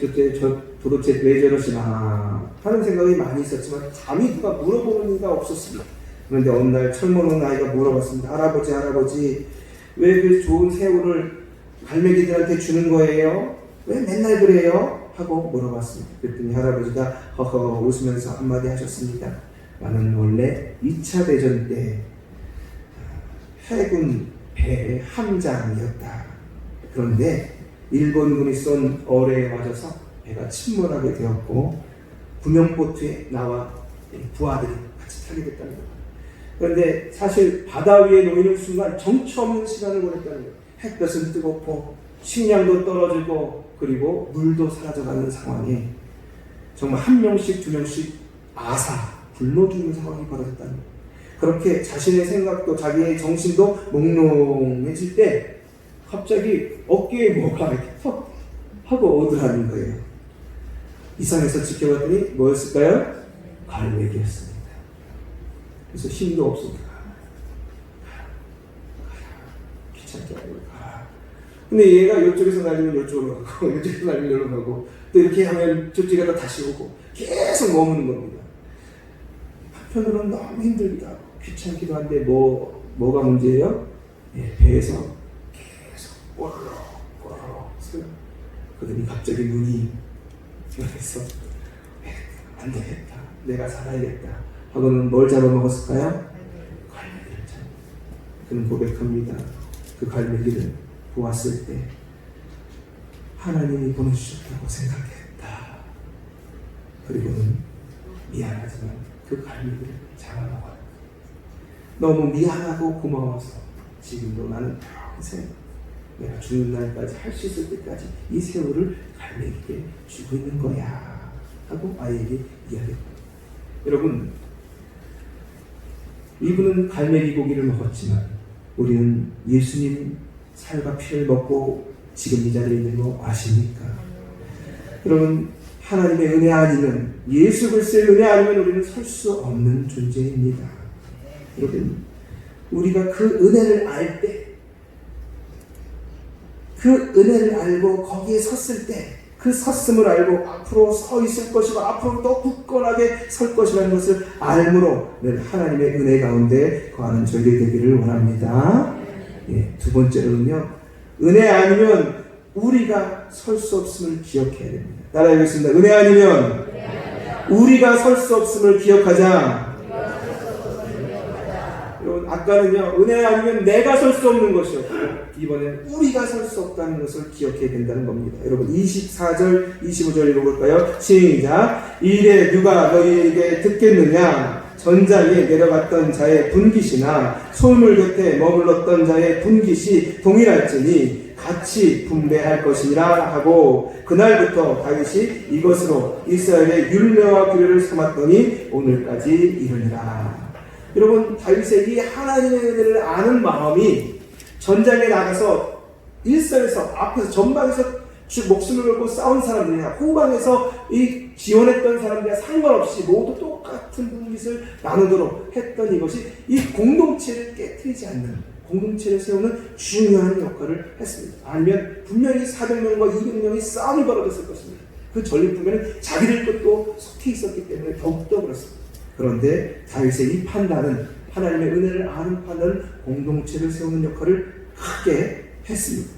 도대체 왜 저러시나 하는 생각이 많이 있었지만 감히 누가 물어보는 이가 없었습니다. 그런데 어느 날 철모는 아이가 물어봤습니다. 할아버지, 왜 그 좋은 새우를 갈매기들한테 주는 거예요? 왜 맨날 그래요? 하고 물어봤습니다. 그랬더니 할아버지가 허허 웃으면서 한마디 하셨습니다. 나는 원래 2차 대전 때 해군 배의 함장이었다. 그런데 일본군이 쏜 어뢰에 맞아서 배가 침몰하게 되었고 구명보트에 나와 부하들이 같이 타게 됐다는 겁니다. 그런데 사실 바다 위에 놓이는 순간 정처 없는 시간을 보냈다는 거예요. 햇볕은 뜨겁고 식량도 떨어지고 그리고 물도 사라져가는 상황에 정말 한 명씩 두 명씩 굶어 죽는 상황이 벌어졌다는 거예요. 그렇게 자신의 생각도 자기의 정신도 몽롱해질 때 갑자기 어깨에 뭐가 이렇게 턱 하고 오더라는 거예요. 이상해서 지켜봤더니 뭐였을까요? 갈매기였습니다. 그래서 힘도 없습니다. 귀찮게 하고 가. 근데 얘가 이쪽에서 날리면 이쪽으로 가고 이쪽에서 날리면 이쪽으로 가고 또 이렇게 하면 저쪽에 다 다시 오고 계속 머무는 겁니다. 한편으로는 너무 힘들기도 하고 귀찮기도 한데 뭐가 문제예요? 예, 배에서 계속 꼬르륵 그러더니 갑자기 눈이 그래서 안 되겠다, 내가 살아야겠다 하고는 뭘 잡아먹었을까요? 갈매기를 잡아. 그는 고백합니다. 그 갈매기를 보았을 때 하나님이 보내주셨다고 생각했다. 그리고는 미안하지만 그 갈매기를 잡아먹어요. 너무 미안하고 고마워서 지금도 나는 평생 내가 죽는 날까지 할 수 있을 때까지 이 새우를 갈매기에게 주고 있는 거야 하고 아이에게 이야기합니다. 여러분, 이분은 갈매기 고기를 먹었지만 우리는 예수님 살과 피를 먹고 지금 이 자리에 있는 거 아십니까? 여러분, 하나님의 은혜 아니면, 예수 그리스도의 은혜 아니면 우리는 설 수 없는 존재입니다. 여러분, 우리가 그 은혜를 알 때, 그 은혜를 알고 거기에 섰을 때, 그 섰음을 알고 앞으로 서 있을 것이고 앞으로 더 굳건하게 설 것이라는 것을 알므로 늘 하나님의 은혜 가운데 거하는 저희들 되기를 원합니다. 예, 두 번째로는요, 은혜 아니면 우리가 설 수 없음을 기억해야 됩니다. 따라하겠습니다. 은혜 아니면 우리가 설 수 없음을 기억하자. 여러분, 아까는요, 은혜 아니면 내가 설 수 없는 것이었고 이번엔 우리가 설 수 없다는 것을 기억해야 된다는 겁니다. 여러분, 24절 25절 읽어볼까요? 시작. 이래 누가 너희에게 듣겠느냐? 전장에 내려갔던 자의 분깃이나 소물 곁에 머물렀던 자의 분깃이 동일할지니 같이 분배할 것이라 하고, 그날부터 다윗이 이것으로 이스라엘의 율례와 규례를 삼았더니 오늘까지 이르니라. 여러분, 다윗의 이 하나님의 은혜를 아는 마음이 전장에 나가서 일선에서 앞에서 전방에서 목숨을 걸고 싸운 사람들이나 후방에서 이 지원했던 사람들과 상관없이 모두 똑같은 분깃을 나누도록 했던 이것이 이 공동체를 깨트리지 않는, 공동체를 세우는 중요한 역할을 했습니다. 아니면 분명히 400명과 200명이 싸움이 벌어졌을 것입니다. 그 전리품에는 자기들 것도 속해 있었기 때문에 더욱더 그렇습니다. 그런데 다윗의 이 판단은, 하나님의 은혜를 아는 판단은 공동체를 세우는 역할을 크게 했습니다.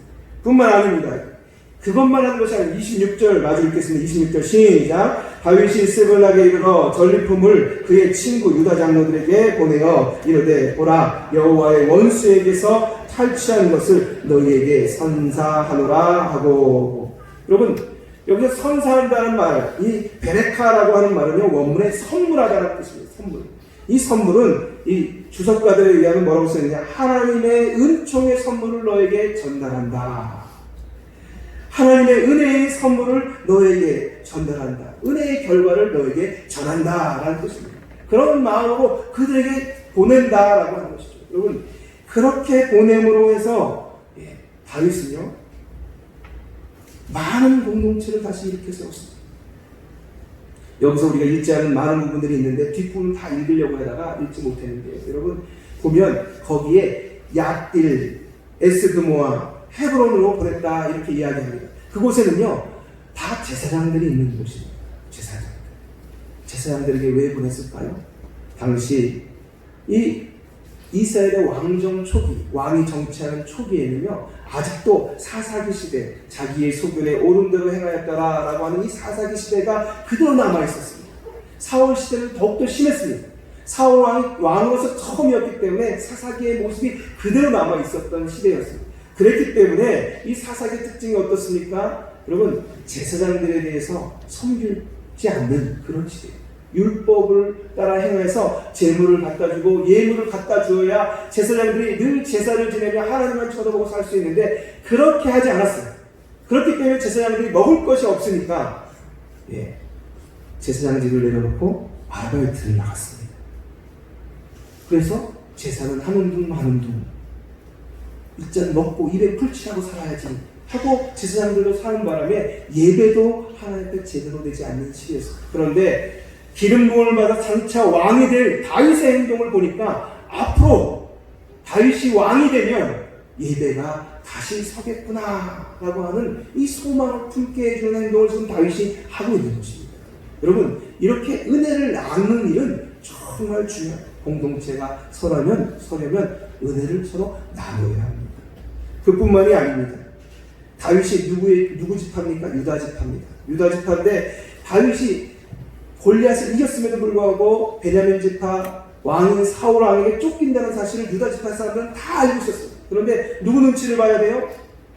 뿐만 아닙니다. 그것만 한 것이 아니라 26절 마저 읽겠습니다. 26절 시작. 다윗이 스글락에 이르러 전리품을 그의 친구 유다 장로들에게 보내어 이르되 보라, 여호와의 원수에게서 탈취한 것을 너희에게 선사하노라 하고. 여러분, 여기서 선사한다는 말, 이 베레카라고 하는 말은요, 원문에 선물하다는 뜻입니다. 선물. 이 선물은 이 주석가들에 의하면 뭐라고 써있느냐? 하나님의 은총의 선물을 너에게 전달한다. 하나님의 은혜의 선물을 너에게 전달한다. 은혜의 결과를 너에게 전한다 라는 뜻입니다. 그런 마음으로 그들에게 보낸다라고 하는 것이죠. 여러분, 그렇게 보냄으로 해서 다윗은요, 많은 공동체를 다시 일으켜 세웠습니다. 여기서 우리가 읽지 않은 많은 부분들이 있는데 뒷부분 다 읽으려고 하다가 읽지 못했는데요. 여러분, 보면 거기에 얏딜, 에스드모아, 헤브론으로 보냈다 이렇게 이야기합니다. 그곳에는요, 다 제사장들이 있는 곳입니다. 제사장들에게 왜 보냈을까요? 당시 이 이스라엘의 왕정 초기, 왕이 정치하는 초기에는요, 아직도 사사기 시대, 자기의 소견에 옳은 대로 행하였다라고 하는 이 사사기 시대가 그대로 남아있었습니다. 사울 시대는 더욱더 심했습니다. 사울 왕이 왕으로서 처음이었기 때문에 사사기의 모습이 그대로 남아있었던 시대였습니다. 그랬기 때문에 이 사사기의 특징이 어떻습니까? 여러분, 제사장들에 대해서 섬기지 않는 그런 시대예요. 율법을 따라 행해서 제물을 갖다 주고 예물을 갖다 주어야 제사장들이 늘 제사를 지내며 하나님만 쳐다보고 살 수 있는데 그렇게 하지 않았어요. 그렇기 때문에 제사장들이 먹을 것이 없으니까 제사장직을 내려놓고 아르바이트를 나갔습니다. 그래서 제사는 하는 둥 마는 둥, 일단 먹고 입에 풀칠하고 살아야지 하고 제사장들도 사는 바람에 예배도 하나님 앞에 제대로 되지 않는 시기였어요. 그런데 기름 부음을 받아 장차 왕이 될 다윗의 행동을 보니까 앞으로 다윗이 왕이 되면 예배가 다시 서겠구나 라고 하는 이 소망을 품게 해주는 행동을 지금 다윗이 하고 있는 것입니다. 여러분, 이렇게 은혜를 나누는 일은 정말 중요해요. 공동체가 서려면 은혜를 서로 나눠야 합니다. 그뿐만이 아닙니다. 다윗이 누구 지파입니까? 유다 지파입니다. 유다 지파인데 다윗이 골리앗을 이겼음에도 불구하고 베냐민 지파 왕인 사울 왕에게 쫓긴다는 사실을 유다 지파 사람들은 다 알고 있었어요. 그런데 누구 눈치를 봐야 돼요?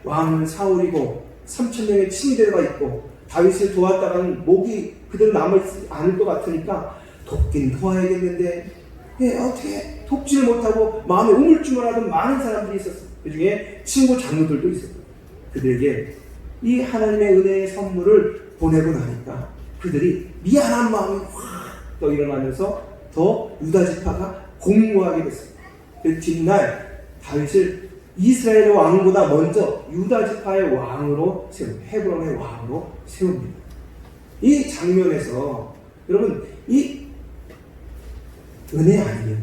왕은 사울이고 3,000명의 친위대가 있고 다윗을 도왔다가는 목이 그대로 남아있지 않을 것 같으니까 돕긴 도와야겠는데 어떻게 돕지를 못하고 마음에 우물쭈물하던 많은 사람들이 있었어요. 그 중에 친구 장로들도 있었어요. 그들에게 이 하나님의 은혜의 선물을 보내고 나니까 그들이 미안한 마음이 확 더 일어나면서 더 유다 지파가 공고하게 됐습니다. 그 뒷날 다윗을 이스라엘의 왕보다 먼저 유다 지파의 왕으로 세웁니다. 헤브론의 왕으로 세웁니다. 이 장면에서 여러분, 이 은혜 아니면,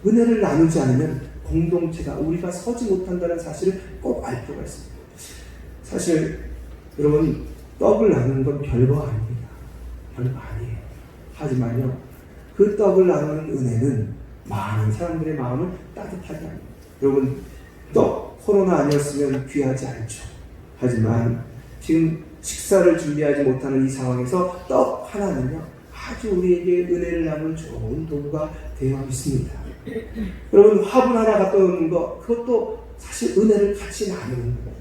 은혜를 나누지 않으면 공동체가 우리가 서지 못한다는 사실을 꼭 알 필요가 있습니다. 사실 여러분, 떡을 나누는 건 별거 아닙니다. 별거 아니에요. 하지만요, 그 떡을 나누는 은혜는 많은 사람들의 마음을 따뜻하게 합니다. 여러분, 떡 코로나 아니었으면 귀하지 않죠. 하지만 지금 식사를 준비하지 못하는 이 상황에서 떡 하나는요, 아주 우리에게 은혜를 나누는 좋은 도구가 되어 있습니다. 여러분, 화분 하나 갖다 놓는 거, 그것도 사실 은혜를 같이 나누는 거예요.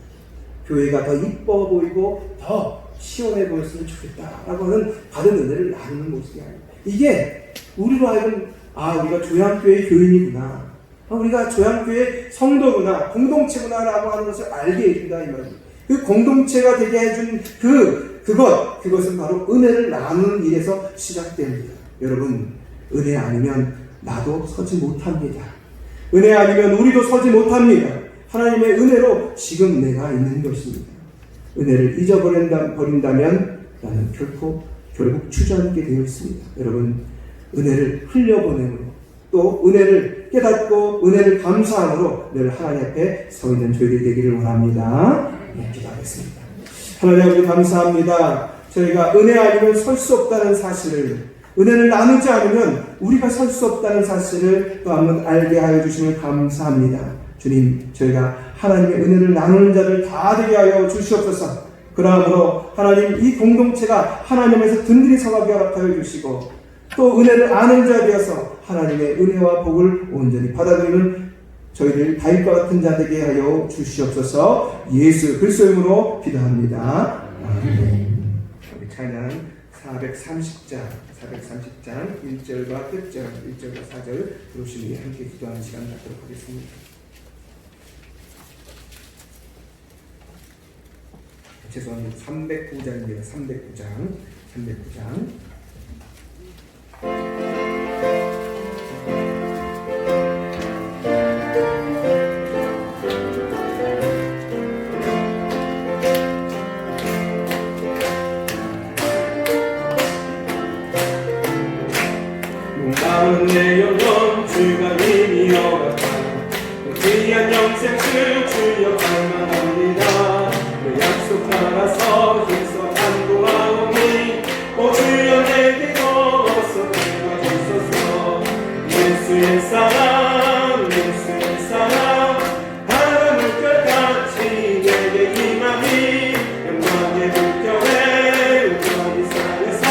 교회가 더 이뻐 보이고 더 시원해 보였으면 좋겠다라고 하는 받은 은혜를 나누는 모습이 아니에요. 이게 우리로 하여금 우리가 조양교회 교인이구나, 우리가 조양교회 성도구나, 공동체구나라고 하는 것을 알게 해준다 이 말이에요. 그 공동체가 되게 해준 그것은 바로 은혜를 나누는 일에서 시작됩니다. 여러분, 은혜 아니면 나도 서지 못합니다. 은혜 아니면 우리도 서지 못합니다. 하나님의 은혜로 지금 내가 있는 것입니다. 은혜를 잊어버린다면 나는 결국 주저앉게 되어 있습니다. 여러분, 은혜를 흘려보내므로 또 은혜를 깨닫고 은혜를 감사함으로 늘 하나님 앞에 서 있는 저희들이 되기를 원합니다. 네, 기도하겠습니다. 하나님 아버지 감사합니다. 저희가 은혜 아니면 설 수 없다는 사실을, 은혜를 나누지 않으면 우리가 설 수 없다는 사실을 또 한번 알게 하여 주심을 감사합니다. 주님, 저희가 하나님의 은혜를 나누는 자를 다 되게 하여 주시옵소서. 그러므로 하나님, 이 공동체가 하나님에서 든든히 서가게 허락하여 주시고 또 은혜를 아는 자 되어서 하나님의 은혜와 복을 온전히 받아들이는 저희들 다윗과 같은 자 되게 하여 주시옵소서. 예수 그리스도의 이름으로 기도합니다. 아멘. 우리 찬양 430장 1절과 끝절, 1절과 4절 들으시니 함께 기도하는 시간 갖도록 하겠습니다. 죄송합니다. 309장입니다. 309장. 마음 내 영혼 주가 이미 허락한 귀한 영생을 주여 갈망합니다. 그 약속 따라서 힘써 간구하오니 오 주여 내게 어서 도와주소서. 예수의 사랑 바람 물결같이 내게 임하니 영광의 물결에 우연히 쌓여서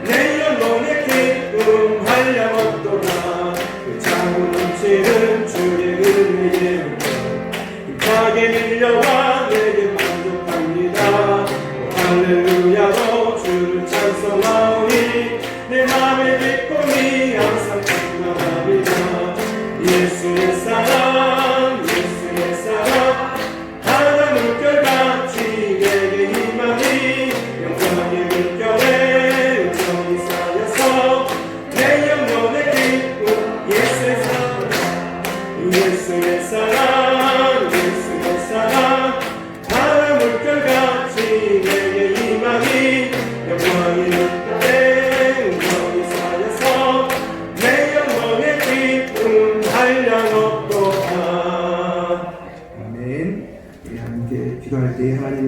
내 영혼의 기쁨 한량 없도다. 그 차고 넘치는 주의 은혜의 물결 힘차게 밀려와 내게 만족합니다. 할렐루야로 주를 찬송하오니 내 맘의 기쁨이 항상 충만합니다. 예수의 사랑 바다 물결같이 내게 임하니 영광의 물결에 우정이 쌓여서 내 영혼의 기쁨. 예수의 사랑 바다 물결같이 내게 임하니 영광의 물결에 우정이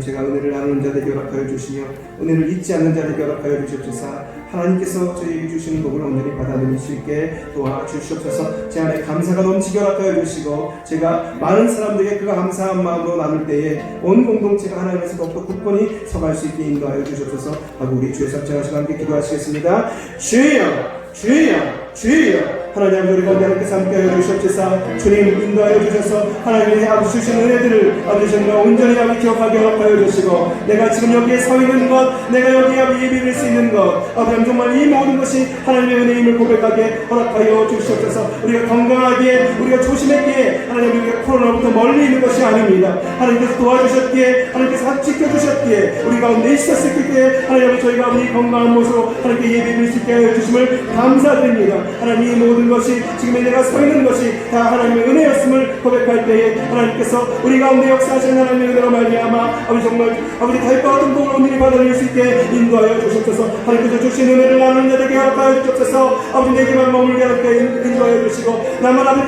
제가 은혜를 나누는 자들에게 허락하여 주시며 은혜를 잊지 않는 자들에게 허락하여 주시옵소서. 하나님께서 저희에게 주시는 복을 온전히 받아들일 수 있게 도와주시옵소서. 제 안에 감사가 넘치게 허락하여 주시고 제가 많은 사람들에게 그가 감사한 마음으로 나눌 때에 온 공동체가 하나님에서 더욱더 굳건히 서갈 수 있게 인도하여 주시옵소서 하고 우리 주의 sab장하시고 함께 기도하시겠습니다. 주여 주여 주여 하나님 아버지 우리 가운데 하나님께서 함께하여 주시옵소서. 주님 인도하여 주셔서 하나님의 아버지 주신 은혜들을 아버지 정말 온전히 아버지 기억하게 허락하여 주시고 내가 지금 여기에 서 있는 것 내가 여기에 아버지 예배를 수 있는 것 아버지 정말 이 모든 것이 하나님의 은혜임을 고백하게 허락하여 주시옵소서. 우리가 건강하게 우리가 조심했기에 하나님 우리가 코로나로부터 멀리 있는 것이 아닙니다. 하나님께서 도와주셨기에 하나님께서 지켜주셨기에 우리 가운데 있었기에 하나님 아버지 저희가 아버지 건강한 모습으로 하나님께 예배를 수 있게 하여 주심을 감사드립니다. 하나님 이 모든 것이 지금 내가 서 있는 것이 다 하나님의 은혜였음을 고백할 때에 하나님께서 우리 가운데 역사하시는 하나님의 은혜로 말미암아 아버지 정말 아버지 달과 같은 복을 온전히 받아들일 수 있게 인도하여 주옵소서. 하나님께서 주신 은혜를 나누는 자들에게 허락하여 주옵소서. 아버지 내게만 머물게 하게 인도하여 주시고 나만 아버지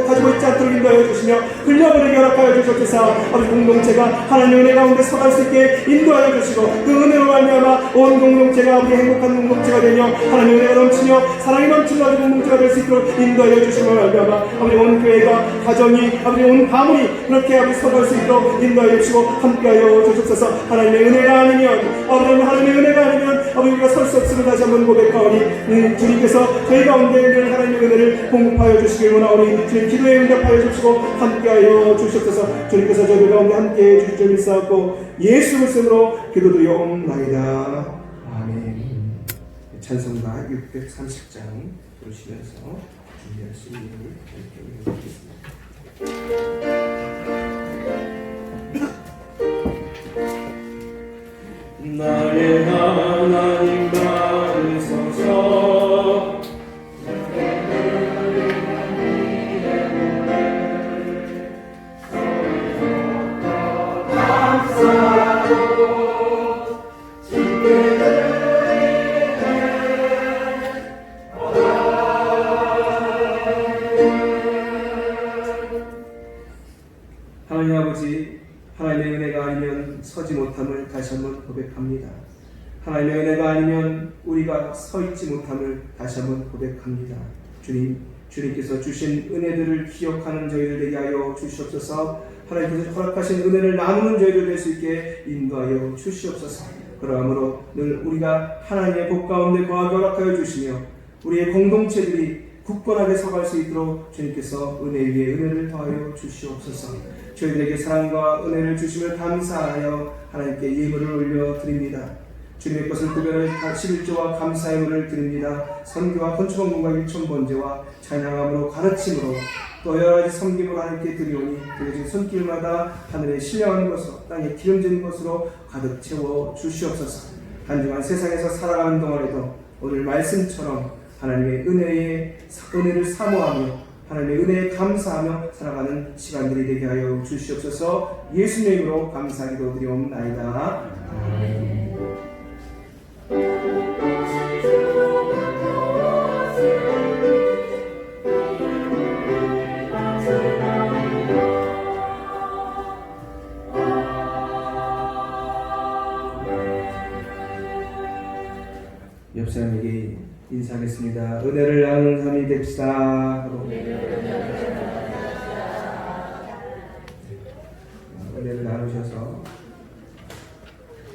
가지고 있지 않도록 인도하여 주시며 흘려보내게 허락하여 주옵소서. 아버지 공동체가 하나님의 은혜 가운데 서갈 수 있게 인도하여 주시고 그 은혜로 말미암아 온 공동체가 아버지 행복한 공동체가 되며 하나님의 은혜가 넘치며 사랑이 넘치는 아버지 공동체가 될 수 있도록 인도하여 주시며 말미암아 아버지 온 교회가 가정이 아버지 온 가문이 그렇게 아버지 서갈 수 있도록 인도하여 주시고 함께하여 주옵소서. 하나님의 은혜가 아니면 아버지 하나님의 은혜가 아니면 아버지 우리가 설 수 없음을 다시 한번 고백하오니 주님께서 저희 가운데 있는 하나님의 은혜를 공급하여 주시길 원하오니 주님 기도에 응답하여 주시고 함께하여 주시옵소서. 주님께서 저희 가운데 함께해 주실 줄 믿사옵고 예수 그리스도로 기도드리옵나이다. 아멘. 찬송가 630장 부르시면서 준비할 시기를 드리겠습니다. 나의 하나님 받으소서. 하나님 아버지 하나님의 은혜가 아니면 서지 못함을 다시 한번 고백합니다. 하나님의 은혜가 아니면 우리가 서 있지 못함을 다시 한번 고백합니다. 주님께서 주신 은혜들을 기억하는 저희들 되게 하여 주시옵소서. 하나님께서 허락하신 은혜를 나누는 저희들 될 수 있게 인도하여 주시옵소서. 그러므로 늘 우리가 하나님의 복 가운데 거하게 허락하여 주시며 우리의 공동체들이 굳건하게 서갈 수 있도록 주님께서 은혜 위에 은혜를 더하여 주시옵소서. 저희들에게 사랑과 은혜를 주심을 감사하여 하나님께 예물을 올려드립니다. 주님의 것을 구별할 11조와 감사의 예물을 드립니다. 선교와 건축원금과 일천번제와 찬양함으로 가르침으로 또 여러가지 섬김으로 하나님께 드리오니 드려진 손길마다 하늘에 신령한 것으로 땅에 기름진 것으로 가득 채워 주시옵소서. 한 주간 세상에서 살아가는 동안에도 오늘 말씀처럼 하나님의 은혜를 사모하며 하나님의 은혜에 감사하며 살아가는 시간들이 되게 하여 주시옵소서. 예수님의 이름으로 감사기도 드리옵나이다. 아멘. 옆 사람에게 인사하겠습니다. 은혜를 나누는 삶이 됩시다. 은혜를 나누셔서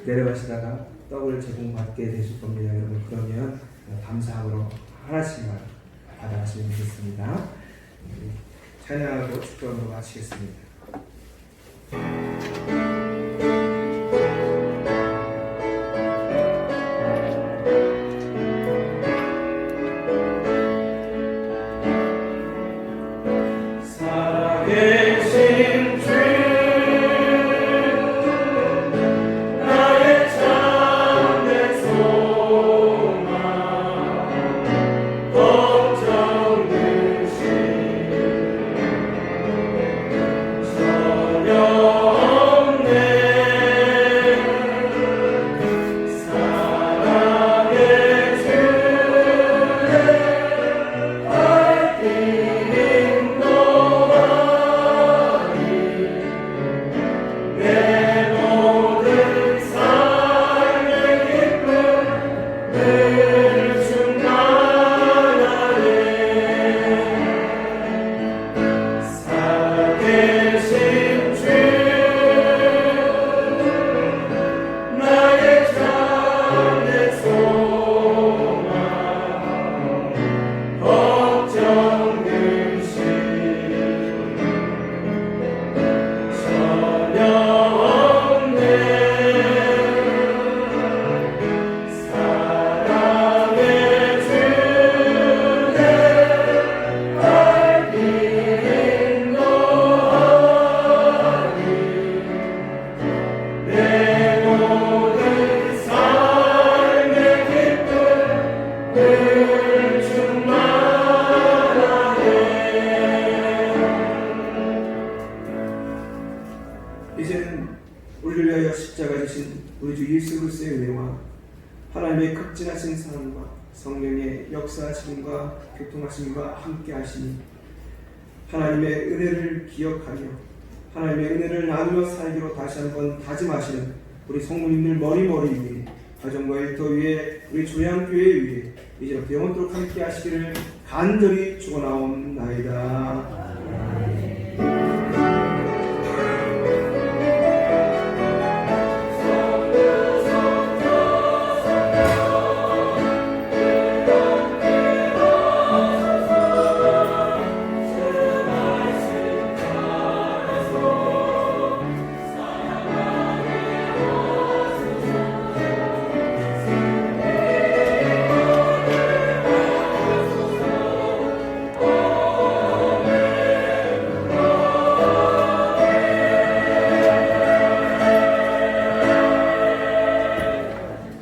내려가시다가 떡을 제공받게 되실 겁니다. 여러분 그러면 감사함으로 하나씩만 받아가시면 되겠습니다. 찬양하고 축도함으로 마치겠습니다. 우리 주 예수 그리스도의 은혜와 하나님의 극진하신 사랑과 성령의 역사하심과 교통하심과 함께 하시니 하나님의 은혜를 기억하며 하나님의 은혜를 나누며 살기로 다시 한번 다짐하시는 우리 성도님들 머리머리 위에 가정과 일터 위에 우리 조양교회 위에 이제부터 영원토록 함께 하시기를 간절히 축원하옵나이다.